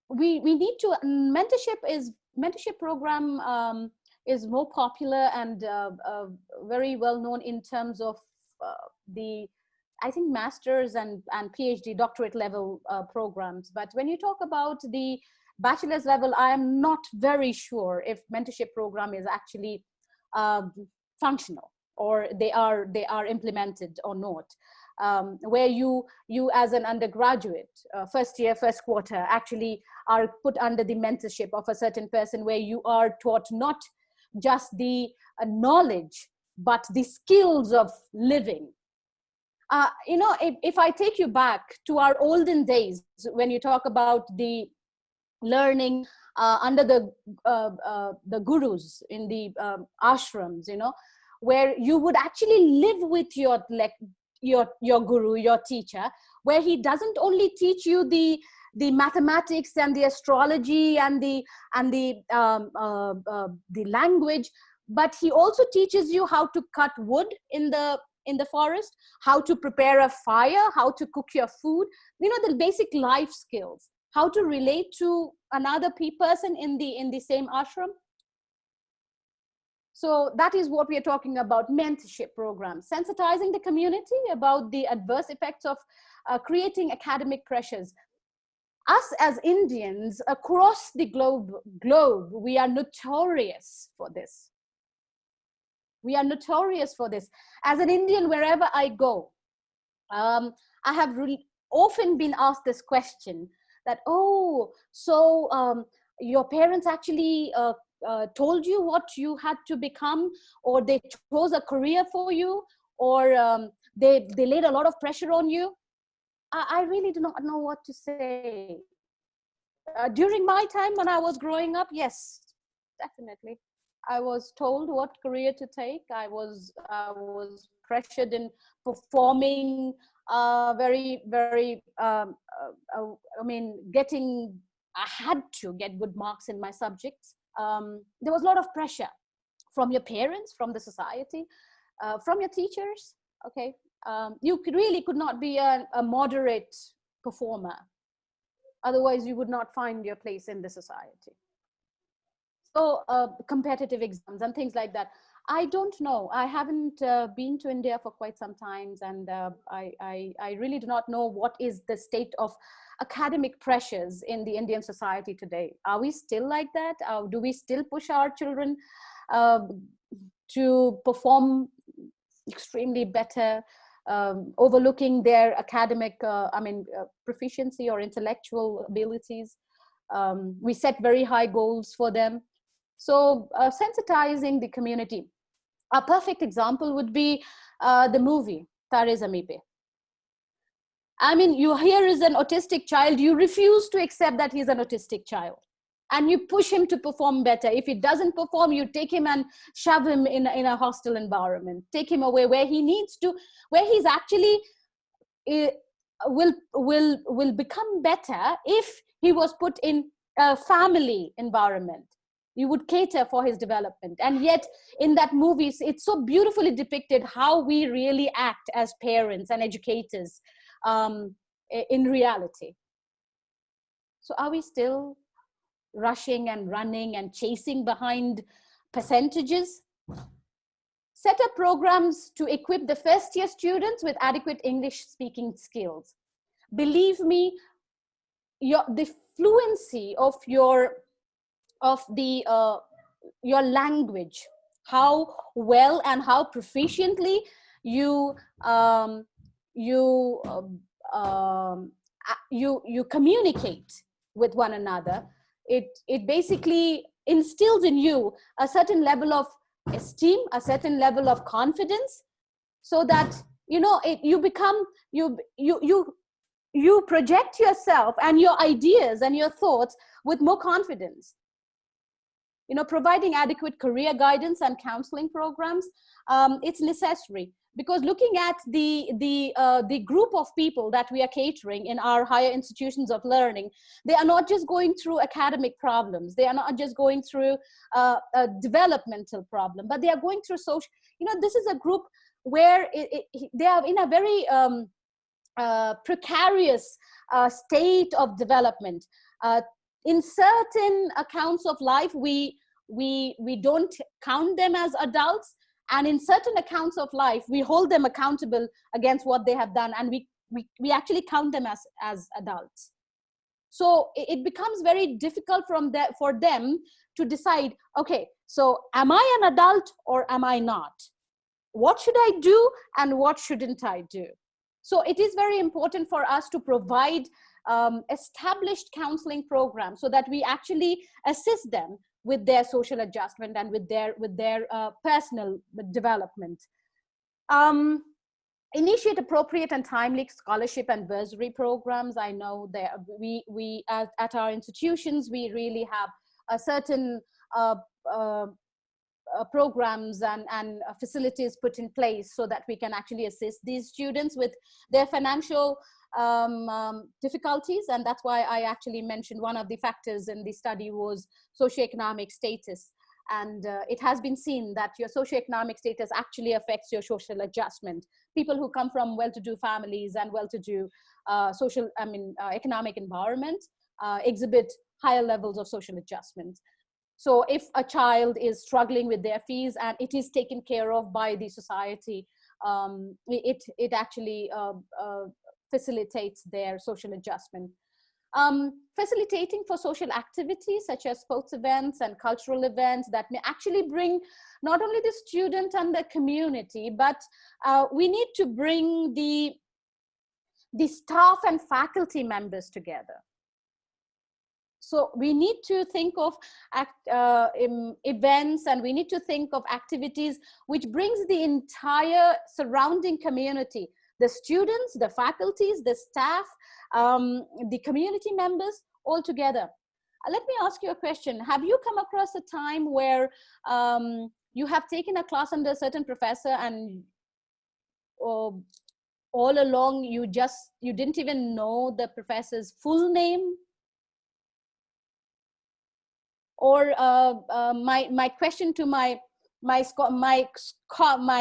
We need to, mentorship program is more popular and very well known in terms of I think master's and PhD doctorate level programs. But when you talk about the bachelor's level, I am not very sure if mentorship program is actually functional, or they are implemented or not. Where you as an undergraduate, first year, first quarter, actually are put under the mentorship of a certain person, where you are taught not just the knowledge, but the skills of living. You know, if I take you back to our olden days, when you talk about the learning under the gurus in the ashrams, you know, where you would actually live with your guru, your teacher, where he doesn't only teach you the mathematics and the astrology and the language, but he also teaches you how to cut wood in the forest, how to prepare a fire, how to cook your food, you know, the basic life skills, how to relate to another person in the same ashram. So that is what we are talking about, mentorship programs, sensitizing the community about the adverse effects of creating academic pressures. Us as Indians across the globe, we are notorious for this. We are notorious for this. As an Indian, wherever I go, I have really often been asked this question that, oh, so your parents actually told you what you had to become, or they chose a career for you, or they laid a lot of pressure on you. I really do not know what to say. During my time when I was growing up, yes, definitely. I was told what career to take. I was pressured in performing very, I mean, I had to get good marks in my subjects. There was a lot of pressure from your parents, from the society, from your teachers. Okay, you really could not be a moderate performer. Otherwise, you would not find your place in the society. So competitive exams and things like that. I don't know. I haven't been to India for quite some time, and I really do not know what is the state of academic pressures in the Indian society today. Are we still like that? Do we still push our children to perform extremely better, overlooking their academic, proficiency or intellectual abilities? We set very high goals for them. So sensitizing the community. A perfect example would be the movie Teresa. I mean, here is an autistic child. You refuse to accept that he's an autistic child, and you push him to perform better. If he doesn't perform, you take him and shove him in a hostile environment. Take him away where he needs to, where he's actually will become better if he was put in a family environment. You would cater for his development. And yet in that movie, it's so beautifully depicted how we really act as parents and educators in reality. So are we still rushing and running and chasing behind percentages? Set up programs to equip the first year students with adequate English speaking skills. Believe me, the fluency of your language, how well and how proficiently you communicate with one another, it basically instills in you a certain level of esteem, a certain level of confidence, so that you project yourself and your ideas and your thoughts with more confidence. Providing adequate career guidance and counseling programs, it's necessary, because looking at the group of people that we are catering in our higher institutions of learning, they are not just going through academic problems, they are not just going through a developmental problem, but they are going through social. This is a group where they are in a very precarious state of development. In certain accounts of life, we don't count them as adults, and in certain accounts of life, we hold them accountable against what they have done, and we actually count them as adults. So it becomes very difficult for them to decide, okay, so am I an adult or am I not? What should I do and what shouldn't I do? So it is very important for us to provide established counseling programs so that we actually assist them with their social adjustment and with their personal development. Initiate appropriate and timely scholarship and bursary programs. I know that we at our institutions, we really have a certain programs and facilities put in place so that we can actually assist these students with their financial difficulties. And that's why I actually mentioned one of the factors in the study was socioeconomic status. And it has been seen that your socioeconomic status actually affects your social adjustment. People who come from well-to-do families and well-to-do economic environment exhibit higher levels of social adjustment. So if a child is struggling with their fees and it is taken care of by the society, it actually facilitates their social adjustment. Facilitating for social activities such as sports events and cultural events that may actually bring not only the student and the community, but we need to bring the staff and faculty members together. So we need to think of events, and we need to think of activities which brings the entire surrounding community, the students, the faculties, the staff, the community members all together. Let me ask you a question. Have you come across a time where you have taken a class under a certain professor and or all along you didn't even know the professor's full name? Or my question to my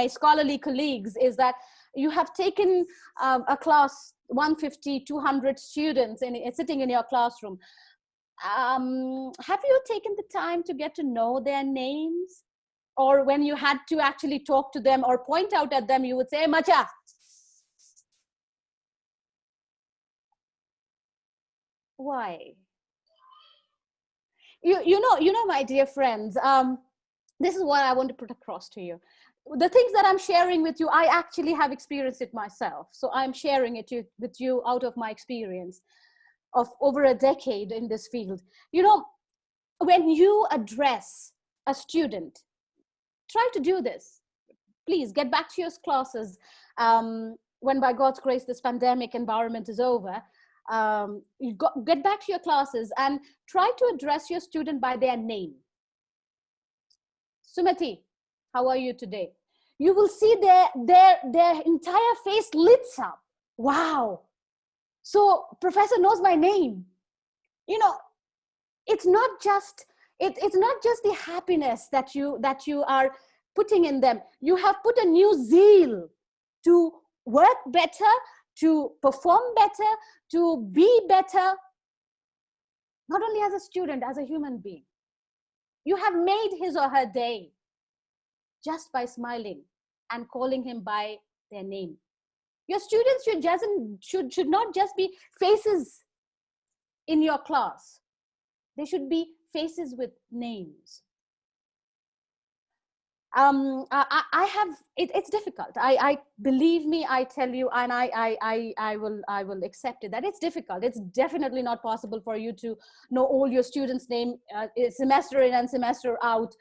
scholarly colleagues is that you have taken a class 150, 200 students sitting in your classroom. Have you taken the time to get to know their names? Or when you had to actually talk to them or point out at them, you would say, Macha. Why? You know, my dear friends, this is what I want to put across to you. The things that I'm sharing with you, I actually have experienced it myself. So I'm sharing it with you out of my experience of over a decade in this field. You know, when you address a student, try to do this. Please get back to your classes. When by God's grace, this pandemic environment is over, get back to your classes and try to address your student by their name. Sumati, how are you today? You will see their entire face lights up. Wow. So professor knows my name. You know, it's not just the happiness that you are putting in them. You have put a new zeal to work better, to perform better, to be better, not only as a student, as a human being. You have made his or her day just by smiling and calling him by their name. Your students should not just be faces in your class. They should be faces with names. It's difficult. I believe me, I tell you, and I will accept it that it's difficult. It's definitely not possible for you to know all your students' name semester in and semester out.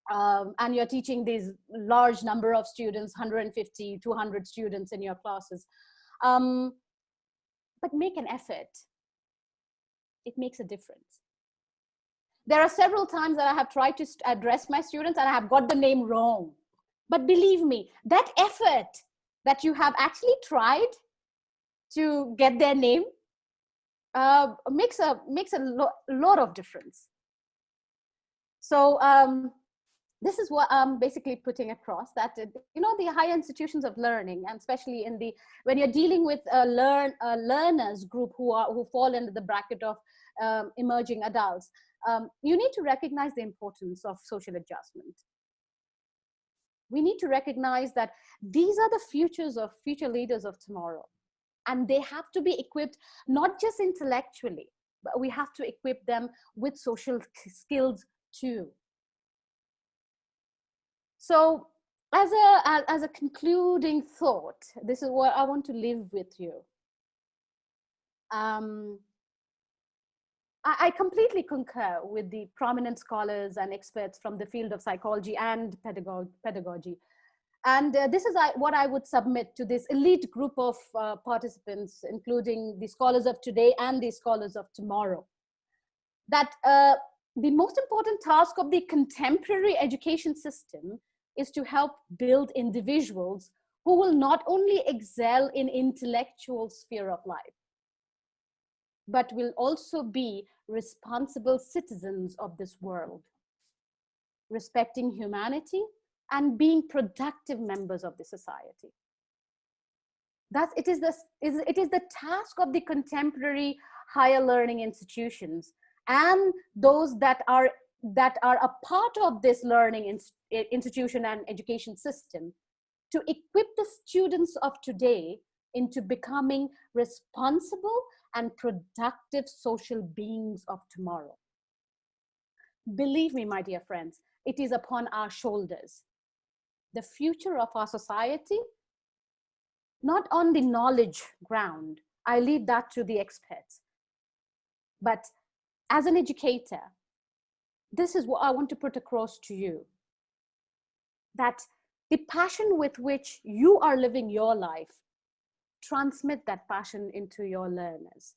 And you're teaching these large number of students, 150, 200 students in your classes. But make an effort. It makes a difference. There are several times that I have tried to address my students and I have got the name wrong. But believe me, that effort that you have actually tried to get their name makes a lot of difference. So this is what I'm basically putting across, that you know, the higher institutions of learning, and especially when you're dealing with a learners group who fall into the bracket of emerging adults, you need to recognize the importance of social adjustment. We need to recognize that these are the future leaders of tomorrow, and they have to be equipped not just intellectually, but we have to equip them with social skills too. So as a concluding thought, this is what I want to leave with you. I completely concur with the prominent scholars and experts from the field of psychology and pedagogy. And this is what I would submit to this elite group of participants, including the scholars of today and the scholars of tomorrow, that the most important task of the contemporary education system is to help build individuals who will not only excel in intellectual sphere of life, but will also be responsible citizens of this world, respecting humanity and being productive members of the society. Thus, it is the task of the contemporary higher learning institutions and those that are a part of this learning institution and education system to equip the students of today into becoming responsible and productive social beings of tomorrow. Believe me, my dear friends, it is upon our shoulders. The future of our society, not on the knowledge ground, I leave that to the experts, but as an educator, this is what I want to put across to you, that the passion with which you are living your life, transmit that passion into your learners.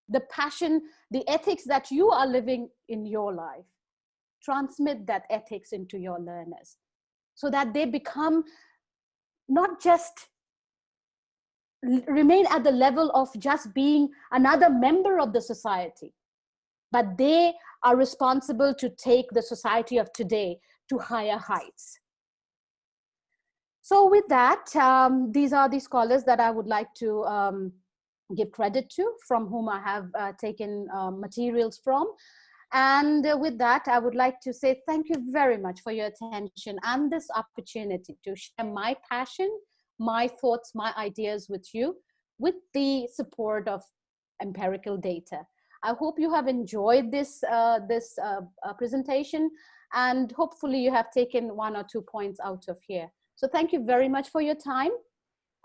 The passion, the ethics that you are living in your life, transmit that ethics into your learners so that they become not just remain at the level of just being another member of the society, but they are responsible to take the society of today to higher heights. So with that, these are the scholars that I would like to give credit to, from whom I have taken materials from. And with that, I would like to say thank you very much for your attention and this opportunity to share my passion, my thoughts, my ideas with you, with the support of empirical data. I hope you have enjoyed this presentation, and hopefully you have taken 1 or 2 points out of here. So thank you very much for your time,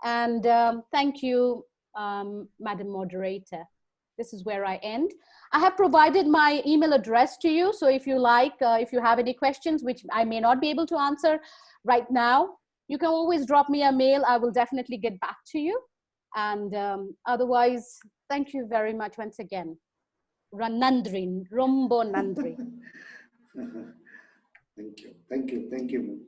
and thank you, Madam Moderator. This is where I end. I have provided my email address to you, so if you like, if you have any questions which I may not be able to answer right now, you can always drop me a mail. I will definitely get back to you. And otherwise, thank you very much once again. Nandri, Rombo Nandri. Thank you, thank you, thank you.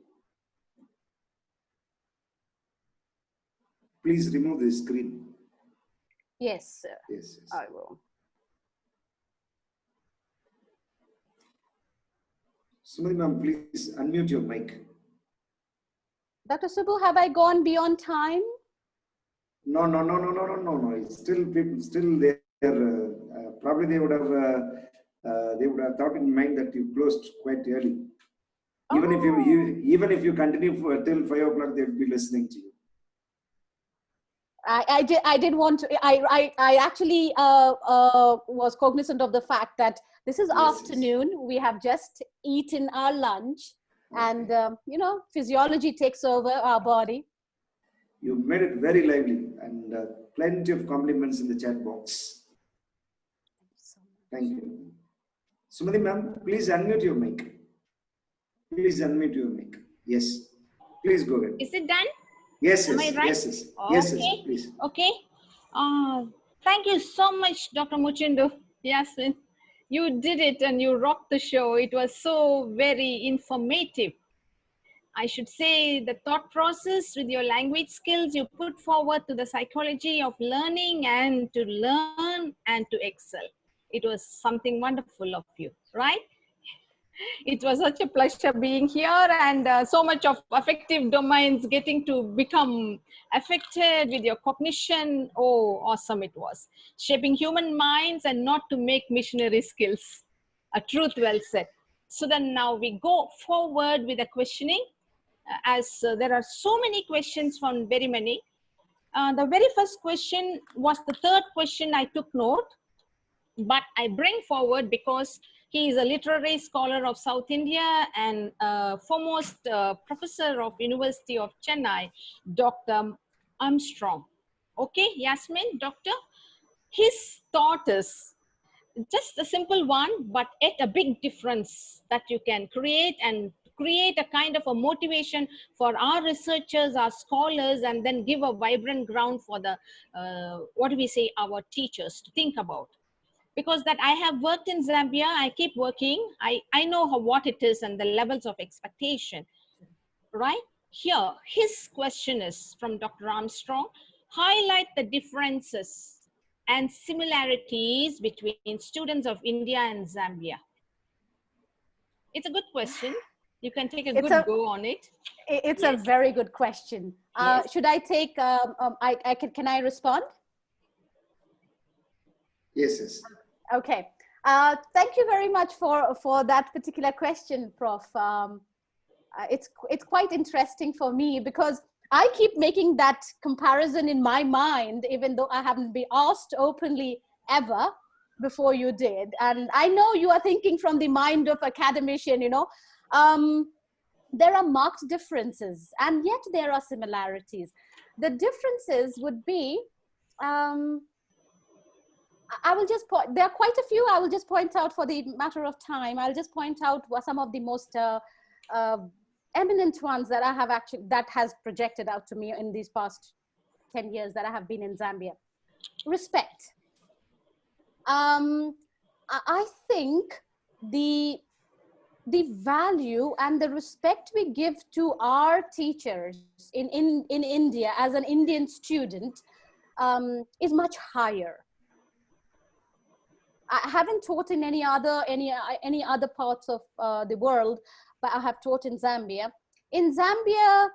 Please remove the screen. Yes, sir. Yes, yes. I will. Sumati ma'am, please unmute your mic. Dr. Subbu, have I gone beyond time? No. It's still people, still there. Probably they would have thought in mind that you closed quite early. Even if you continue for till 5 o'clock, they will be listening to you. I did want to. I actually was cognizant of the fact that this is afternoon. Yes. We have just eaten our lunch, okay. And you know, physiology takes over our body. You made it very lively, and plenty of compliments in the chat box. Thank you. Sumati ma'am, please unmute your mic. Please unmute your mic. Yes. Please go ahead. Is it done? Yes, Am yes, I right? yes, yes. Okay. Yes, yes, please. Okay. Thank you so much, Dr. Muchindu. Yasmin, you did it and you rocked the show. It was so very informative. I should say the thought process with your language skills you put forward to the psychology of learning and to learn and to excel. It was something wonderful of you, right? It was such a pleasure being here, and so much of affective domains getting to become affected with your cognition. Oh, awesome it was. Shaping human minds and not to make missionary skills. A truth well said. So then now we go forward with the questioning, as there are so many questions from very many. The very first question was the third question I took note, but I bring forward because he is a literary scholar of South India and foremost professor of University of Chennai, Dr. Armstrong. Okay, Yasmin, doctor, his thought is just a simple one, but yet a big difference that you can create and create a kind of a motivation for our researchers, our scholars, and then give a vibrant ground for the, what do we say, our teachers to think about. Because that I have worked in Zambia, I keep working, I know what it is and the levels of expectation, right? Here, his question is from Dr. Armstrong, highlight the differences and similarities between students of India and Zambia. It's a good question. You can take a good go on it. It's a very good question. Yes. Should I take, can I respond? Yes, yes. Okay. Thank you very much for that particular question, Prof. It's quite interesting for me because I keep making that comparison in my mind, even though I haven't been asked openly ever before you did. And I know you are thinking from the mind of academician, you know. There are marked differences and yet there are similarities. The differences would be, I will just point, there are quite a few, I will just point out for the matter of time. I'll just point out some of the most eminent ones that I have actually, that has projected out to me in these past 10 years that I have been in Zambia. Respect. I think the the value and the respect we give to our teachers in India as an Indian student is much higher. I haven't taught in any other parts of the world, but I have taught in Zambia. In Zambia,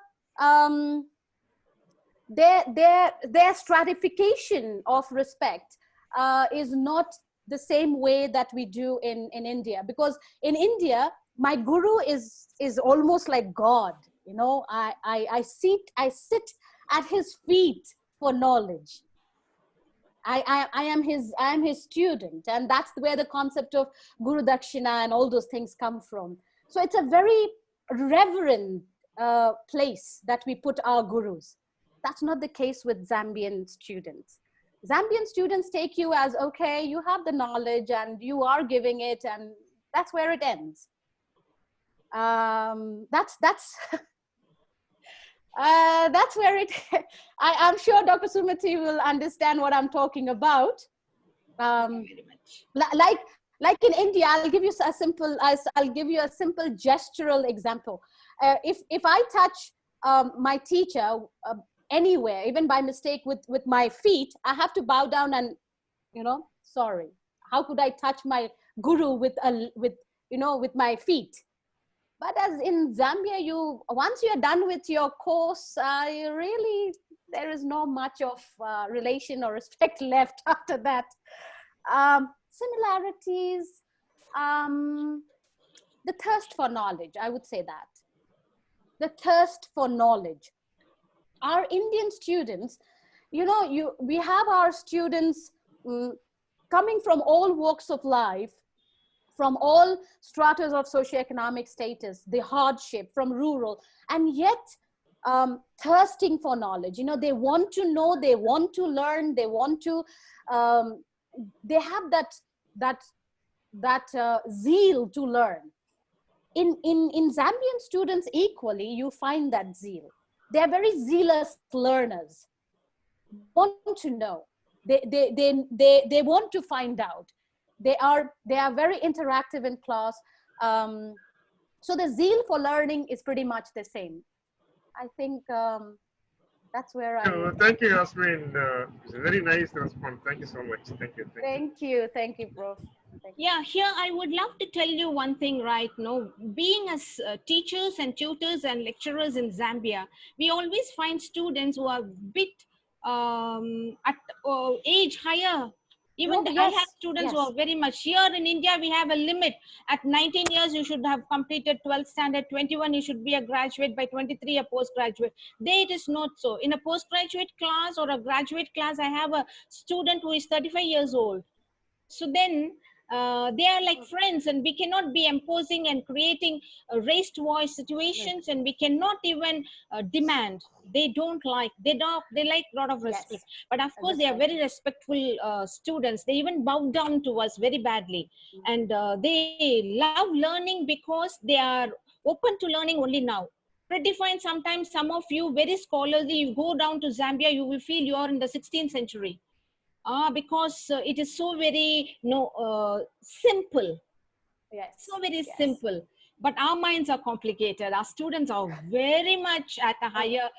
their stratification of respect is not the same way that we do in India. Because in India, my guru is almost like God. You know, I sit at his feet for knowledge. I am his student, and that's where the concept of Guru Dakshina and all those things come from. So it's a very reverent place that we put our gurus. That's not the case with Zambian students. Zambian students take you as, okay, you have the knowledge and you are giving it, and that's where it ends. That's where it, I'm sure Dr. Sumati will understand what I'm talking about. Very much. Like in India, I'll give you a simple gestural example. If I touch my teacher anywhere, even by mistake with my feet, I have to bow down and, you know, sorry. How could I touch my guru with my feet? But as in Zambia, once you're done with your course, there is not much of relation or respect left after that. Similarities, the thirst for knowledge, I would say that. The thirst for knowledge. Our Indian students, we have our students coming from all walks of life, from all stratas of socioeconomic status, the hardship, from rural, and yet thirsting for knowledge. You know, they want to know, they want to learn, they want to, they have that zeal to learn. In Zambian students equally, you find that zeal. They're very zealous learners, want to know. They want to find out. They are very interactive in class. So the zeal for learning is pretty much the same. I think that's where Thank you, Yasmin. It's a very nice response. Thank you so much. Thank you. Thank you, Prof. Yeah, here I would love to tell you one thing, right? No, being as teachers and tutors and lecturers in Zambia, we always find students who are a bit at age higher. Even I have students who are very much here in India. We have a limit. At 19 years, you should have completed 12th standard. 21, you should be a graduate. By 23, a postgraduate. There it is not so. In a postgraduate class or a graduate class, I have a student who is 35 years old. So then they are like friends, and we cannot be imposing and creating raised voice situations, and we cannot even demand. They like a lot of respect. But of course, they are very respectful students. They even bow down to us very badly. And they love learning because they are open to learning only now. Pretty fine. Sometimes some of you very scholarly, you go down to Zambia, you will feel you are in the 16th century. Because it is so very simple. So very simple. But our minds are complicated. Our students are very much at a higher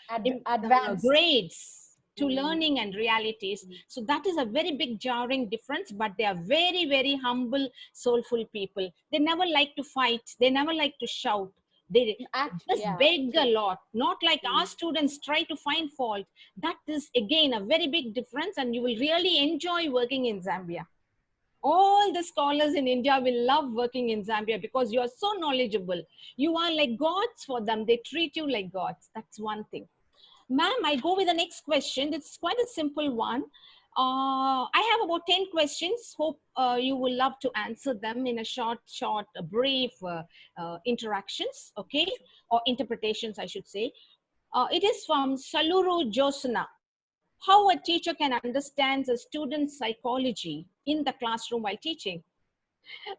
advanced grades to learning and realities. So that is a very big jarring difference, but they are very, very humble, soulful people. They never like to fight. They never like to shout. They just beg a lot, not like our students try to find fault. That is again a very big difference, and you will really enjoy working in Zambia. All the scholars in India will love working in Zambia because you are so knowledgeable. You are like gods for them. They treat you like gods. That's one thing. Ma'am, I go with the next question. It's quite a simple one. I have about 10 questions. Hope you will love to answer them in a short, brief interactions, okay? Or interpretations, I should say. It is from Saluru Josna. How a teacher can understand a student's psychology in the classroom while teaching?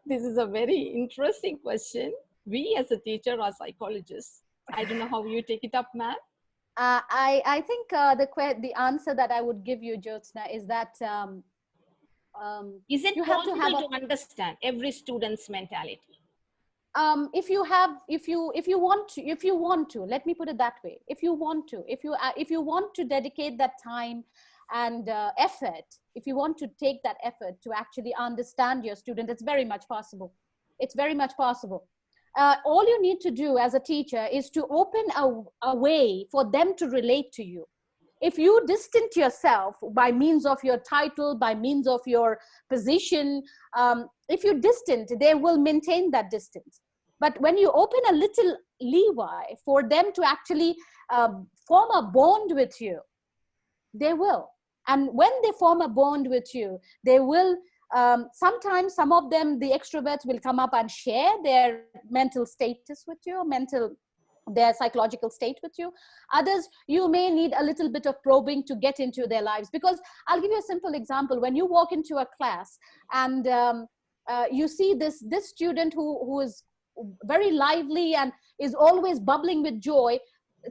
This is a very interesting question. We as a teacher are psychologists. I don't know how you take it up, ma'am. I think the answer that I would give you, Jyotsna, is that is it possible to understand every student's mentality? if you want to, let me put it that way. If you want to dedicate that time and effort, if you want to take that effort to actually understand your student, it's very much possible. It's very much possible. All you need to do as a teacher is to open a way for them to relate to you. If you distance yourself by means of your title, by means of your position, if you distant, they will maintain that distance. But when you open a little leeway for them to actually form a bond with you, they will. And when they form a bond with you, they will, sometimes some of them, the extroverts, will come up and share their mental status with you, their psychological state with you. Others, you may need a little bit of probing to get into their lives. Because I'll give you a simple example. When you walk into a class and you see this student who is very lively and is always bubbling with joy,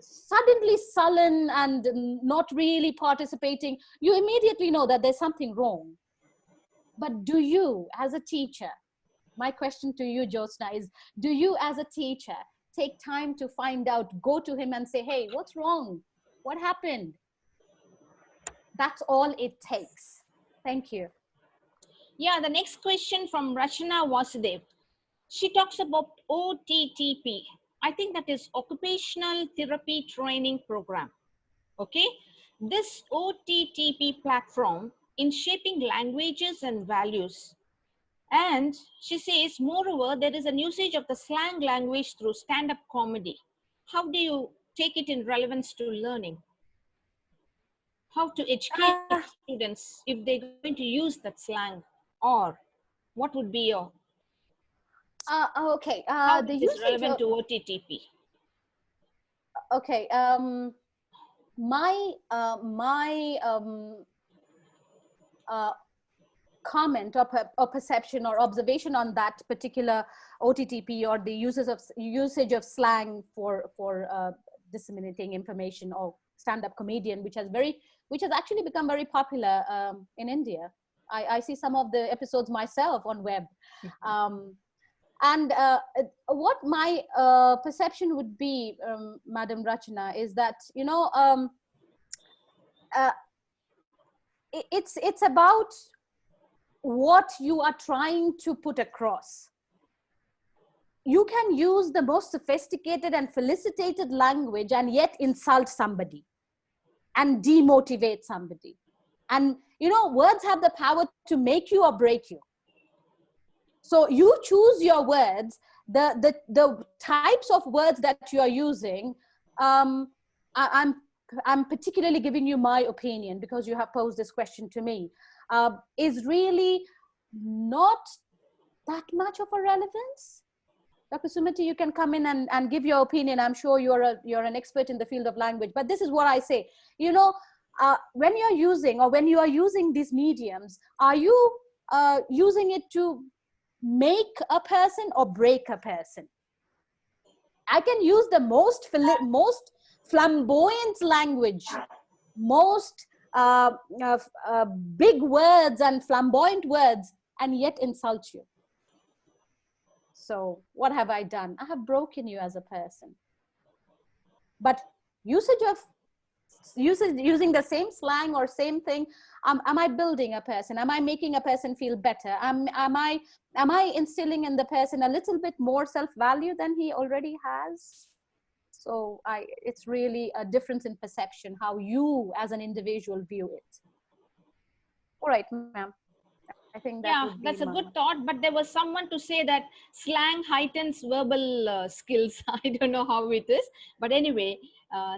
suddenly sullen and not really participating, you immediately know that there's something wrong. But do you, as a teacher, my question to you, Jyotsna, is do you as a teacher take time to find out, go to him and say, hey, what's wrong? What happened? That's all it takes. Thank you. Yeah, the next question from Rachana Vasudev. She talks about OTTP. I think that is Occupational Therapy Training Program. Okay. This OTTP platform in shaping languages and values. And she says, moreover, there is an usage of the slang language through stand-up comedy. How do you take it in relevance to learning? How to educate students if they're going to use that slang, or what would be your okay, how the is usage relevant of, to OTTP? okay, my comment or perception or observation on that particular OTTP, or the usage of slang for disseminating information, or stand-up comedian, which has actually become very popular in India. I see some of the episodes myself on web. And what my perception would be, Madam Rachana, is that, you know, it's about what you are trying to put across. You can use the most sophisticated and felicitated language and yet insult somebody and demotivate somebody. And, you know, words have the power to make you or break you. So you choose your words, the types of words that you are using. I'm particularly giving you my opinion because you have posed this question to me, is really not that much of a relevance. Dr. Sumati, you can come in and give your opinion. I'm sure you're an expert in the field of language, but this is what I say. You know, when you are using these mediums, are you using it to make a person or break a person? I can use the most flamboyant language, most big words and flamboyant words, and yet insult you. So what have I done? I have broken you as a person. But using the same slang or same thing, am I building a person? Am I making a person feel better? Am I instilling in the person a little bit more self-value than he already has? So it's really a difference in perception, how you as an individual view it. All right, ma'am. I think that would be that's a good thought, but there was someone to say that slang heightens verbal skills. I don't know how it is, but anyway,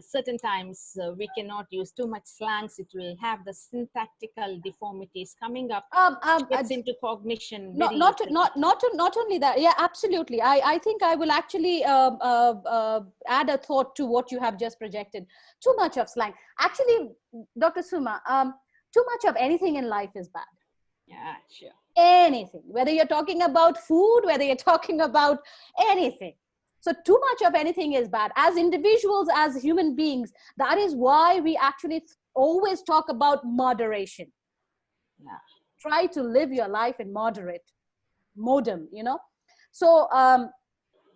certain times we cannot use too much slangs. It will have the syntactical deformities coming up. Gets into cognition. Not only that. Yeah, absolutely. I think I will actually add a thought to what you have just projected. Too much of slang. Actually, Dr. Suma, too much of anything in life is bad. Yeah, sure. Anything, whether you're talking about food, whether you're talking about anything. So too much of anything is bad. As individuals, as human beings, that is why we actually always talk about moderation. Yeah. Try to live your life in modem, you know. So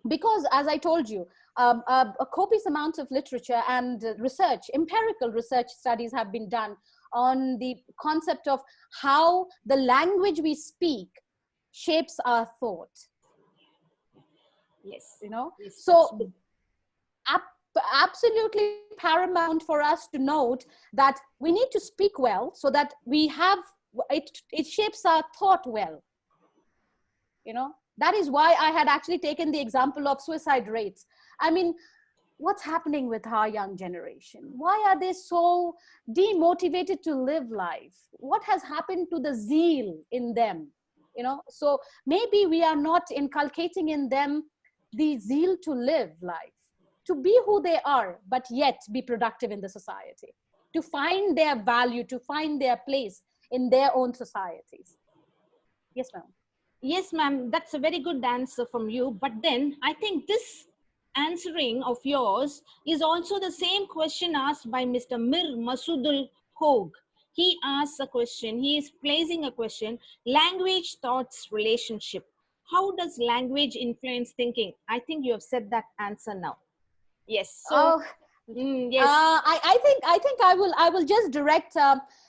because as I told you, a copious amount of literature and research, empirical research studies have been done on the concept of how the language we speak shapes our thought. Yes. You know, Yes, so absolutely paramount for us to note that we need to speak well so that we have it shapes our thought well. You know, that is why I had actually taken the example of suicide rates. I mean, what's happening with our young generation? Why are they so demotivated to live life? What has happened to the zeal in them? You know, so maybe we are not inculcating in them the zeal to live life, to be who they are, but yet be productive in the society, to find their value, to find their place in their own societies. Yes, ma'am. Yes, ma'am, that's a very good answer from you. But then I think this answering of yours is also the same question asked by Mr. Mir Masudul Hogg. He asks a question, he is placing a question, language, thoughts, relationship. How does language influence thinking? I think you have said that answer now. Yes. So, yes. I think I will just direct.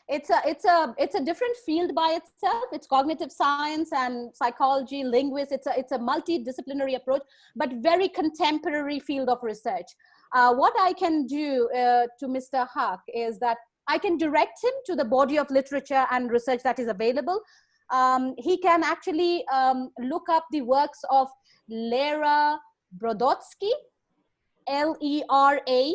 It's a different field by itself. It's cognitive science and psychology, linguists. It's a multidisciplinary approach, but very contemporary field of research. What I can do to Mr. Huck is that I can direct him to the body of literature and research that is available. He can actually look up the works of Lera Brodotsky, LeraBrodotsky,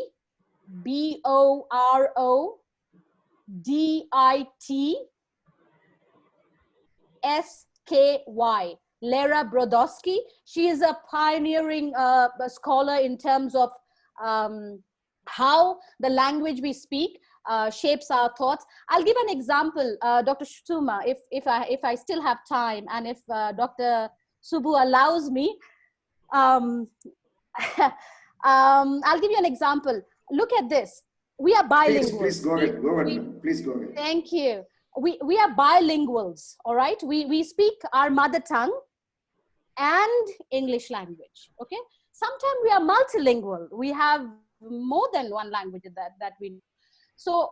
Lera Brodotsky. She is a pioneering scholar in terms of how the language we speak shapes our thoughts. I'll give an example, Dr. Suma, if I still have time, and if Dr. Subbu allows me. I'll give you an example. Look at this. We are bilinguals. Please go ahead. Go ahead. Please go ahead. Thank you. We are bilinguals, all right? We speak our mother tongue and English language, okay? Sometimes we are multilingual. We have more than one language that we know. So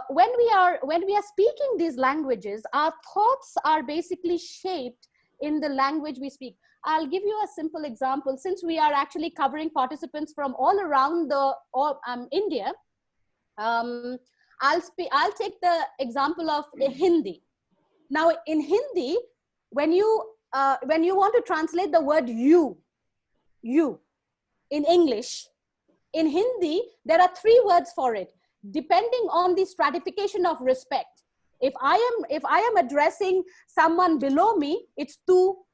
when we are speaking these languages, our thoughts are basically shaped in the language we speak. I'll give you a simple example. Since we are actually covering participants from all around India, I'll take the example of Hindi. Now, in Hindi, when you want to translate the word you in English, in Hindi there are 3 words for it, depending on the stratification of respect. If I am addressing someone below me, it's tu.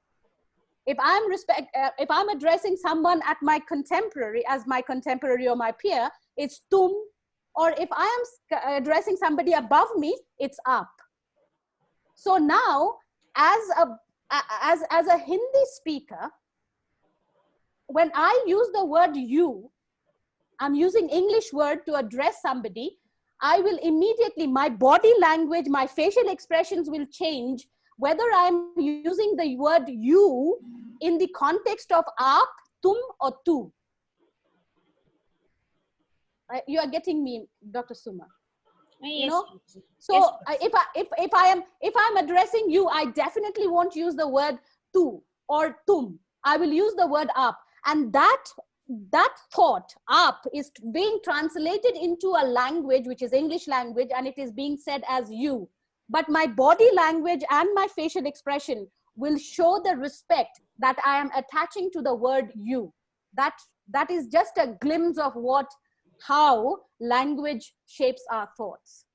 If I'm addressing someone at my contemporary, as my contemporary or my peer, it's tum. Or if I am addressing somebody above me, it's up. So now, as a Hindi speaker, when I use the word you, I'm using English word to address somebody, I will immediately, my body language, my facial expressions will change, whether I'm using the word you in the context of aap, tum or tu. You are getting me, Dr. Suma. Yes. You know, so yes. If I'm addressing you, I definitely won't use the word tu or tum. I will use the word aap, and that thought aap is being translated into a language which is English language, and it is being said as you. But my body language and my facial expression will show the respect that I am attaching to the word you. That is just a glimpse of how language shapes our thoughts.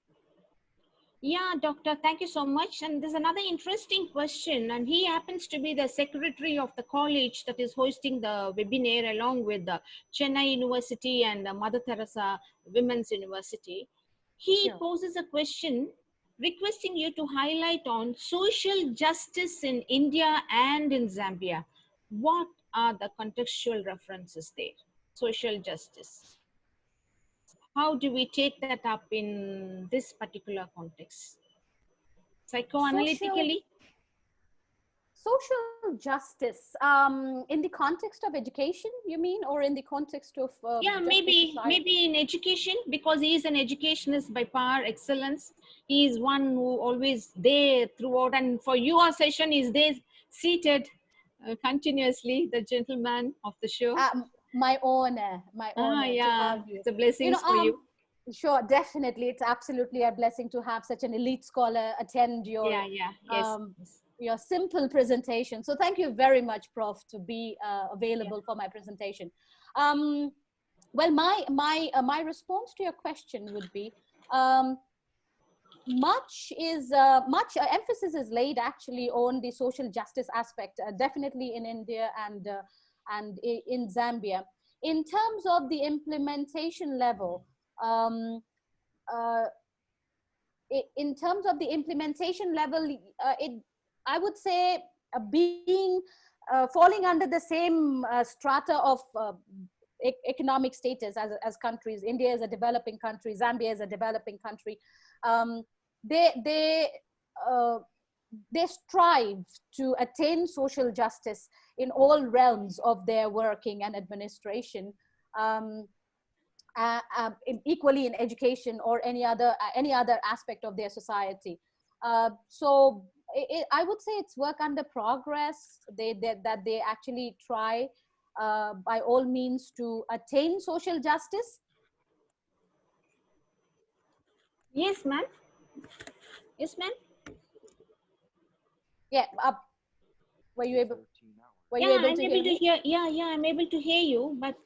Yeah, doctor, thank you so much. And there's another interesting question, and he happens to be the secretary of the college that is hosting the webinar along with the Chennai University and Mother Teresa Women's University. He poses a question requesting you to highlight on social justice in India and in Zambia. What are the contextual references there? Social justice. How do we take that up in this particular context? Psychoanalytically? social justice in the context of education, you mean, or in the context of Yeah, just the maybe society? in education, because he is an educationist by par excellence. He is one who always there throughout, and for your session is there seated continuously, the gentleman of the show. My honor to Yeah, have you. it's a blessings for you. Sure, definitely, it's absolutely a blessing to have such an elite scholar attend Yeah, yeah, yes. your simple presentation. So thank you very much, Prof, to be available for my presentation. Well, my response to your question would be, much emphasis is laid actually on the social justice aspect, definitely in India and in Zambia. In terms of the implementation level, um, uh, in terms of the implementation level, I would say being falling under the same strata of economic status as countries. India is a developing country, Zambia is a developing country. Um, they strive to attain social justice in all realms of their working and administration. Um, Equally in education or any other aspect of their society. So I would say it's work under progress. That they actually try by all means to attain social justice. Yes, ma'am. Yes, ma'am. Yeah. Were you able? Were you Yeah, able I'm to able hear to me? hear. Yeah, I'm able to hear you. But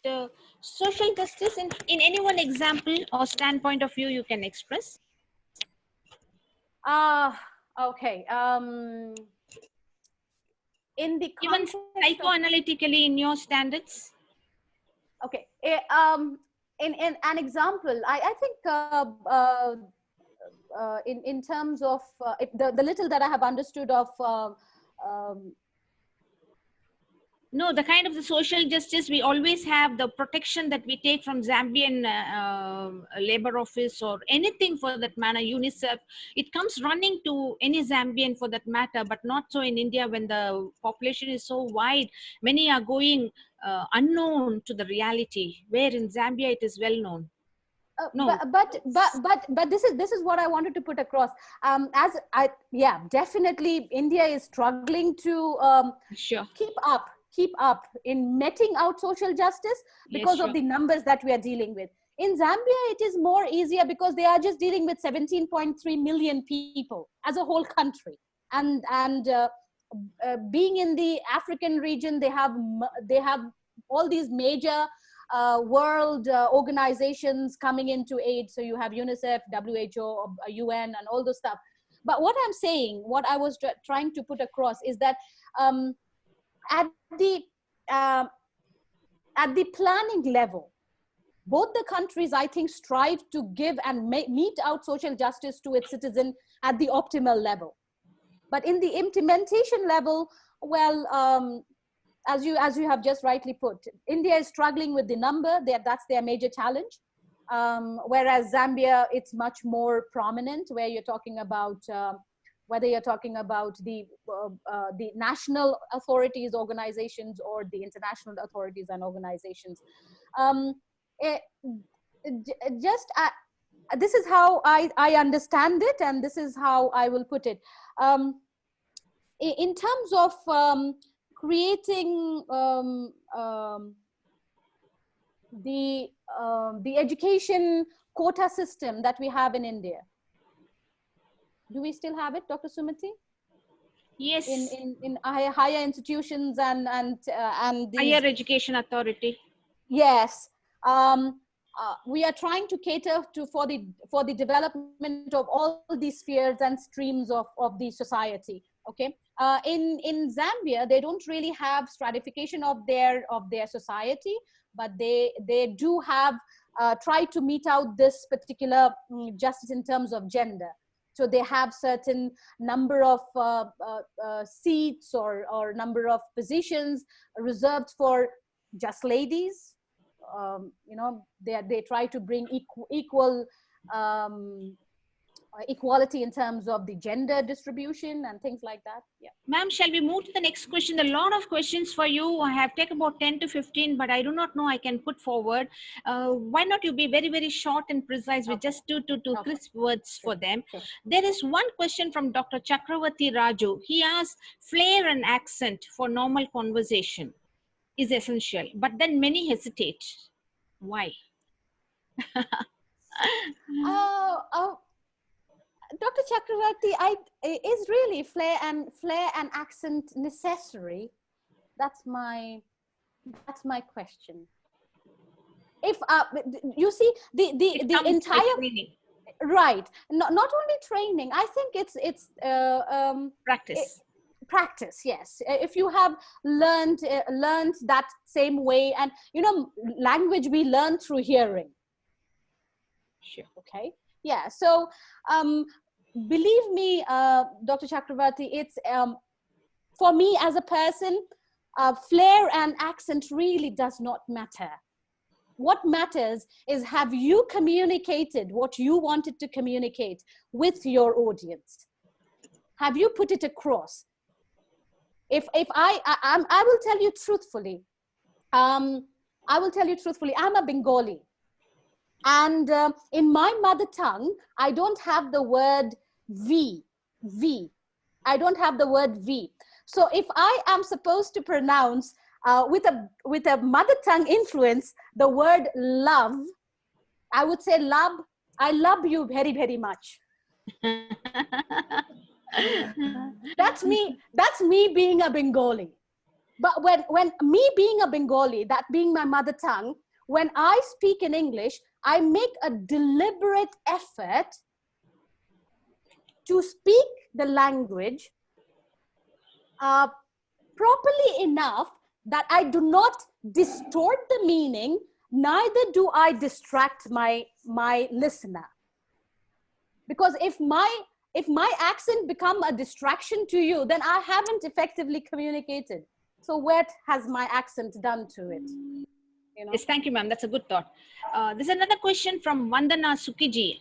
social justice in any one example or standpoint of view you can express. Okay. In the Even context of, psychoanalytically in your standards. okay, in an example, I think in terms of the little that I have understood of um, No, the kind of the social justice, we always have the protection that we take from Zambian labor office or anything for that matter, UNICEF. It comes running to any Zambian for that matter, but not so in India when the population is so wide. Many are going unknown to the reality, where in Zambia it is well known. No. But this is what I wanted to put across. Yeah, definitely India is struggling to Sure. keep up in meting out social justice because Yes, of the numbers that we are dealing with. In Zambia, it is more easier because they are just dealing with 17.3 million people as a whole country, and being in the African region, they have all these major world organizations coming into aid. So you have UNICEF, WHO, UN, and all those stuff. But what I'm saying, what I was trying to put across is that at the planning level, both the countries, I think, strive to give and mete out social justice to its citizen at the optimal level. But in the implementation level, well, as you have just rightly put, India is struggling with the number. That's their major challenge. Whereas Zambia, it's much more prominent, where you're talking about whether you're talking about the national authorities, organizations, or the international authorities and organizations. This is how I understand it, and this is how I will put it. In terms of creating the education quota system that we have in India. Do we still have it, Dr. Sumati? Yes. In higher institutions and these, Higher Education Authority. Yes. We are trying to cater for the development of all these spheres and streams of the society. Okay. In Zambia, they don't really have stratification of their society, but they do have tried to mete out this particular justice in terms of gender. So they have certain number of seats or number of positions reserved for just ladies. You know, they try to bring equal equality in terms of the gender distribution and things like that. Yeah. Ma'am, shall we move to the next question? A lot of questions for you. I have taken about 10 to 15, but I do not know I can put forward. Why not you be very, very short and precise with just two crisp words for them? Sure. There is one question from Dr. Chakravarti Raju. He asks, flair and accent for normal conversation is essential, but then many hesitate. Why? Dr. Chakravarti, is really flair and accent necessary? That's my question. If you see the entire training. Right, not only training, I think it's Practice. Practice, yes. If you have learned that same way, and language we learn through hearing. Sure. Okay. Yeah. So believe me, Dr. Chakravarti, it's for me as a person, flair and accent really does not matter. What matters is, have you communicated what you wanted to communicate with your audience? Have you put it across? If I will tell you truthfully, I'm a Bengali. And in my mother tongue, I don't have the word V. I don't have the word V. So if I am supposed to pronounce with a mother tongue influence the word love, I would say love. I love you very, very much. That's me. That's me being a Bengali. But when me being a Bengali, that being my mother tongue, when I speak in English, I make a deliberate effort to speak the language properly enough that I do not distort the meaning, neither do I distract my listener. Because if my accent become a distraction to you, then I haven't effectively communicated. So what has my accent done to it? Yes, thank you, ma'am. That's a good thought. There's another question from Vandana Sukiji.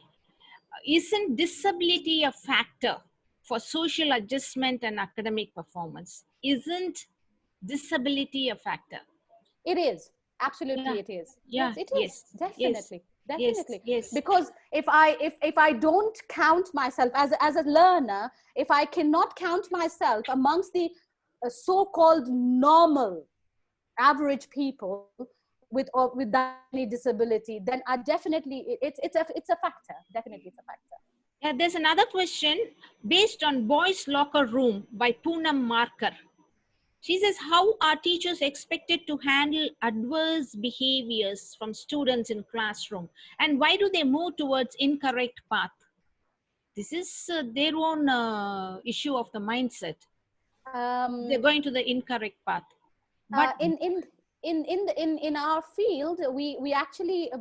Isn't disability a factor for social adjustment and academic performance? Isn't disability a factor? It is. Absolutely, Yeah. it is. Yeah. Yes, it is. Yes. Definitely. Yes. Definitely. Yes. Because if I don't count myself as a learner, if I cannot count myself amongst the so-called normal average people with that disability, then I definitely it's a factor. Definitely, it's a factor. Yeah, there's another question based on Boys Locker Room by Poonam Markar. She says, how are teachers expected to handle adverse behaviors from students in classroom? And why do they move towards incorrect path? This is their own issue of the mindset. They're going to the incorrect path. But in our field, we actually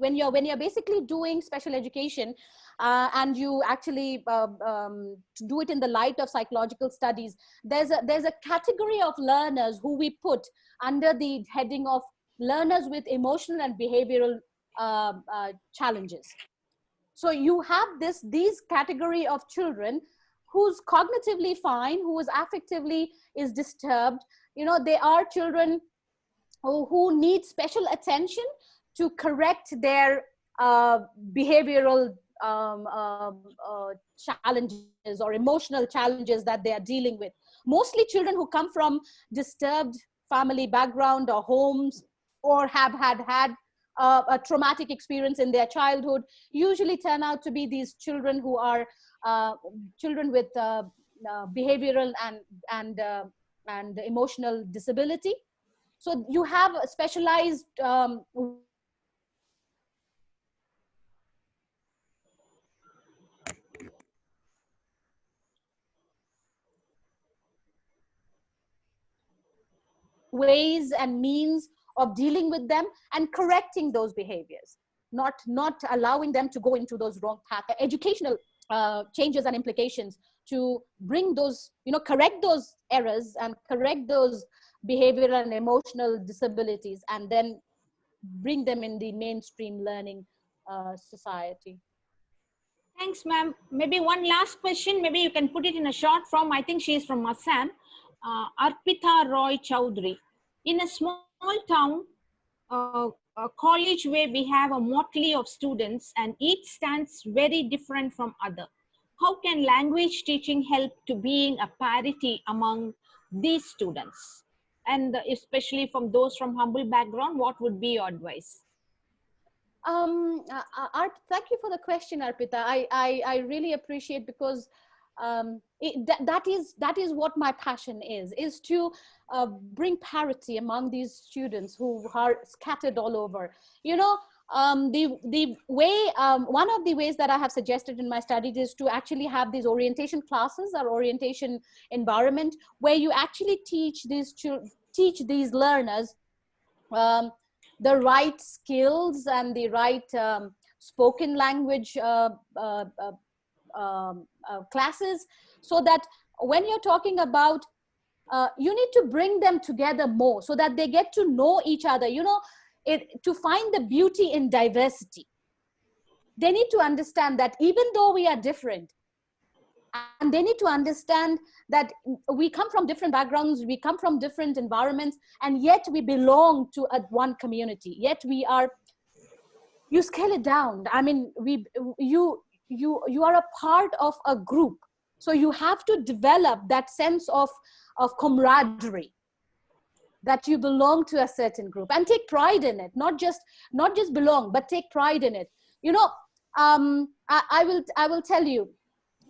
when you're basically doing special education and you actually do it in the light of psychological studies, there's a category of learners who we put under the heading of learners with emotional and behavioral challenges. So you have these category of children who's cognitively fine, who is affectively is disturbed. They are children who need special attention to correct their behavioral challenges or emotional challenges that they are dealing with. Mostly children who come from disturbed family background or homes, or have had a traumatic experience in their childhood, usually turn out to be these children who are children with behavioral and emotional disability. So you have a specialized ways and means of dealing with them and correcting those behaviors, not allowing them to go into those wrong paths. Educational changes and implications to bring those, correct those errors and correct those behavioral and emotional disabilities, and then bring them in the mainstream learning society. Thanks, ma'am. Maybe one last question. Maybe you can put it in a short form. I think she is from Assam. Arpita Roy Chowdhury. In a small town, a college where we have a motley of students and each stands very different from other. How can language teaching help to being a parity among these students? And especially from those from humble background, what would be your advice? Thank you for the question, Arpita. I really appreciate, because that is what my passion is to bring parity among these students who are scattered all over. You know, the way one of the ways that I have suggested in my studies is to actually have these orientation classes or orientation environment where you actually teach these learners the right skills and the right spoken language classes, so that when you're talking about you need to bring them together more so that they get to know each other, you know, to find the beauty in diversity. They need to understand that even though we are different, and they need to understand that we come from different backgrounds, we come from different environments, and yet we belong to one community. Yet we are, you scale it down. I mean, you are a part of a group. So you have to develop that sense of camaraderie, that you belong to a certain group and take pride in it. Not just belong, but take pride in it. You know, I will tell you,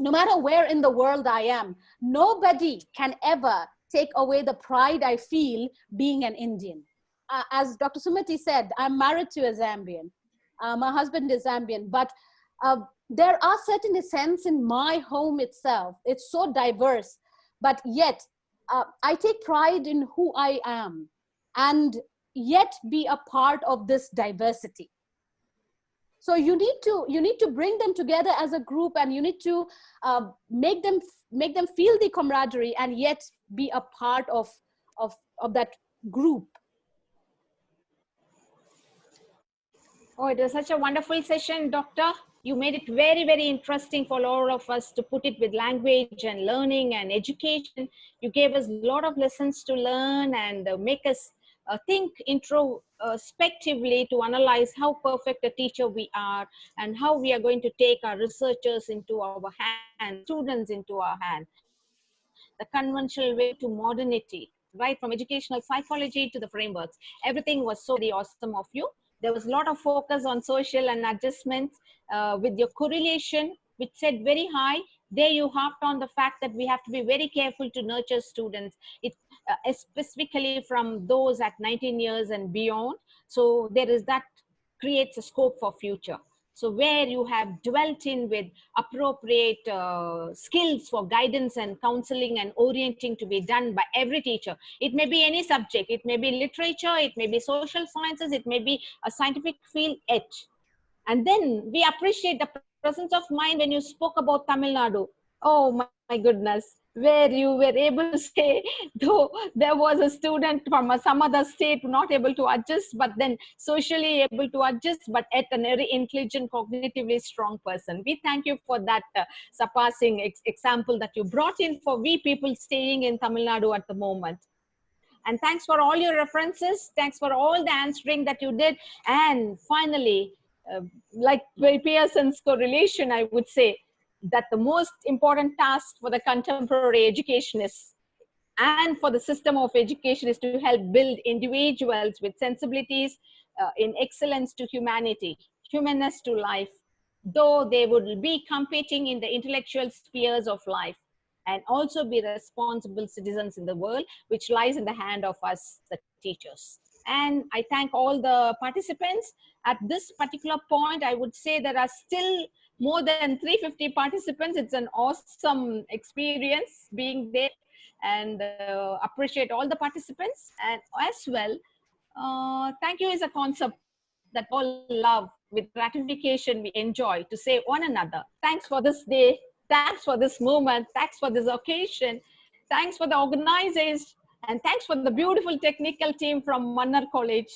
no matter where in the world I am, nobody can ever take away the pride I feel being an Indian. As Dr. Sumati said, I'm married to a Zambian. My husband is Zambian, but there are certain essence in my home itself. It's so diverse, but yet I take pride in who I am and yet be a part of this diversity. So you need to bring them together as a group, and you need to make them feel the camaraderie and yet be a part of that group. Oh, it was such a wonderful session, Doctor. You made it very, very interesting for all of us to put it with language and learning and education. You gave us a lot of lessons to learn and make us think introspectively to analyze how perfect a teacher we are and how we are going to take our researchers into our hands, students into our hands. The conventional way to modernity, right from educational psychology to the frameworks. Everything was so very awesome of you. There was a lot of focus on social and adjustments with your correlation, which said very high. There you harped on the fact that we have to be very careful to nurture students, specifically from those at 19 years and beyond. So there is that creates a scope for future. So where you have dwelt in with appropriate skills for guidance and counseling and orienting to be done by every teacher. It may be any subject, it may be literature, it may be social sciences, it may be a scientific field, and then we appreciate the presence of mind when you spoke about Tamil Nadu. Oh my goodness, where you were able to say, though there was a student from some other state not able to adjust, but then socially able to adjust, but at a very intelligent, cognitively strong person. We thank you for that surpassing example that you brought in for we people staying in Tamil Nadu at the moment. And thanks for all your references. Thanks for all the answering that you did. And finally, like Pearson's correlation, I would say that the most important task for the contemporary education is, and for the system of education, is to help build individuals with sensibilities in excellence to humanity, humanness to life, though they would be competing in the intellectual spheres of life, and also be responsible citizens in the world, which lies in the hand of us, the teachers. And I thank all the participants. At this particular point, I would say there are still more than 350 participants. It's an awesome experience being there, and appreciate all the participants. And as well, thank you is a concept that all love with gratification we enjoy to say one another. Thanks for this day. Thanks for this moment. Thanks for this occasion. Thanks for the organizers. And thanks for the beautiful technical team from Mannar College.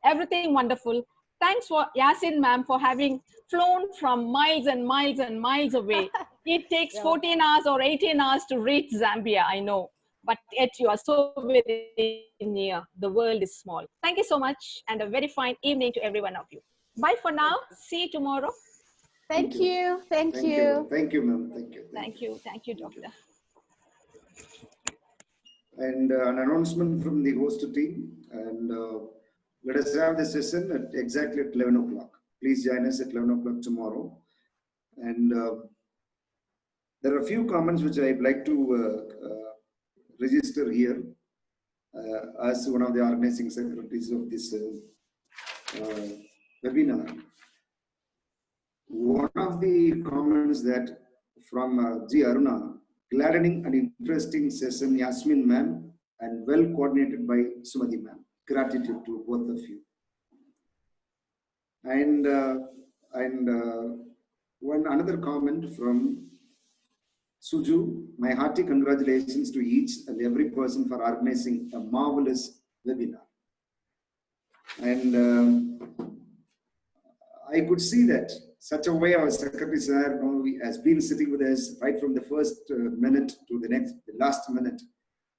Everything wonderful. thanks for Yasin ma'am for having flown from miles and miles and miles away. It takes 14 hours or 18 hours to reach Zambia, I know. But yet you are so very near. The world is small. Thank you so much and a very fine evening to every one of you. Bye for now. See you tomorrow. Thank you. Thank Thank you. you. Thank you, ma'am. Thank you. Thank you. Thank you, doctor. And an announcement from the host team. And let us have the session at exactly at 11 o'clock. Please join us at 11 o'clock tomorrow. And there are a few comments which I'd like to register here as one of the organizing secretaries of this webinar. One of the comments that from G. Aruna, gladdening and interesting session, Yasmin ma'am, and well coordinated by Sumati ma'am. Gratitude to both of you. And one another comment from Suju, my hearty congratulations to each and every person for organizing a marvelous webinar. And I could see that such a way our secretary sir has been sitting with us right from the first minute to the last minute.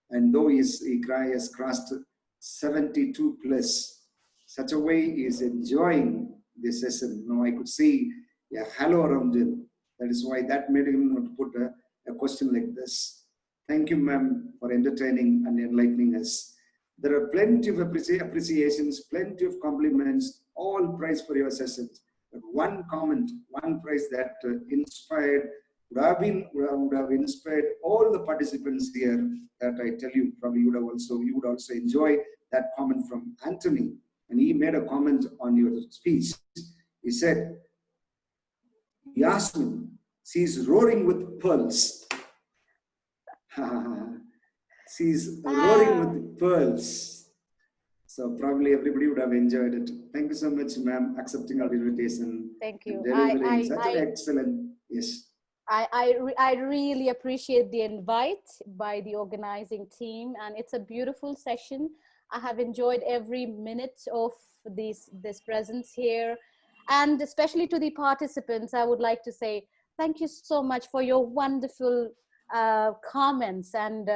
And though he has crossed 72 plus, such a way he is enjoying this session. Now I could see a halo around him. That is why that made him not put a question like this. Thank you, ma'am, for entertaining and enlightening us. There are plenty of appreciations, plenty of compliments, all praise for your sessions. But one comment, one praise that inspired, would have inspired all the participants here. That I tell you, probably you would also enjoy that comment from Anthony. And he made a comment on your speech. He said, Yasmin, she's roaring with pearls. She's roaring with pearls. So probably everybody would have enjoyed it. Thank you so much, ma'am, accepting our invitation. Thank you. Delivering such an excellent, yes. I really appreciate the invite by the organizing team, and it's a beautiful session. I have enjoyed every minute of this presence here, and especially to the participants, I would like to say thank you so much for your wonderful comments and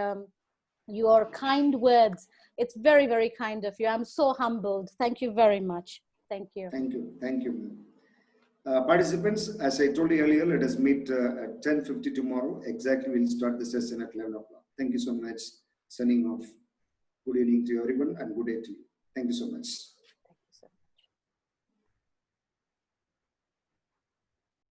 your kind words. It's very, very kind of you. I'm so humbled. Thank you very much. Thank you. Thank you. Thank you. Participants, as I told you earlier, let us meet at 10:50 tomorrow. Exactly, we'll start the session at 11 o'clock. Thank you so much. Signing off. Good evening to everyone and good day to you. Thank you so much.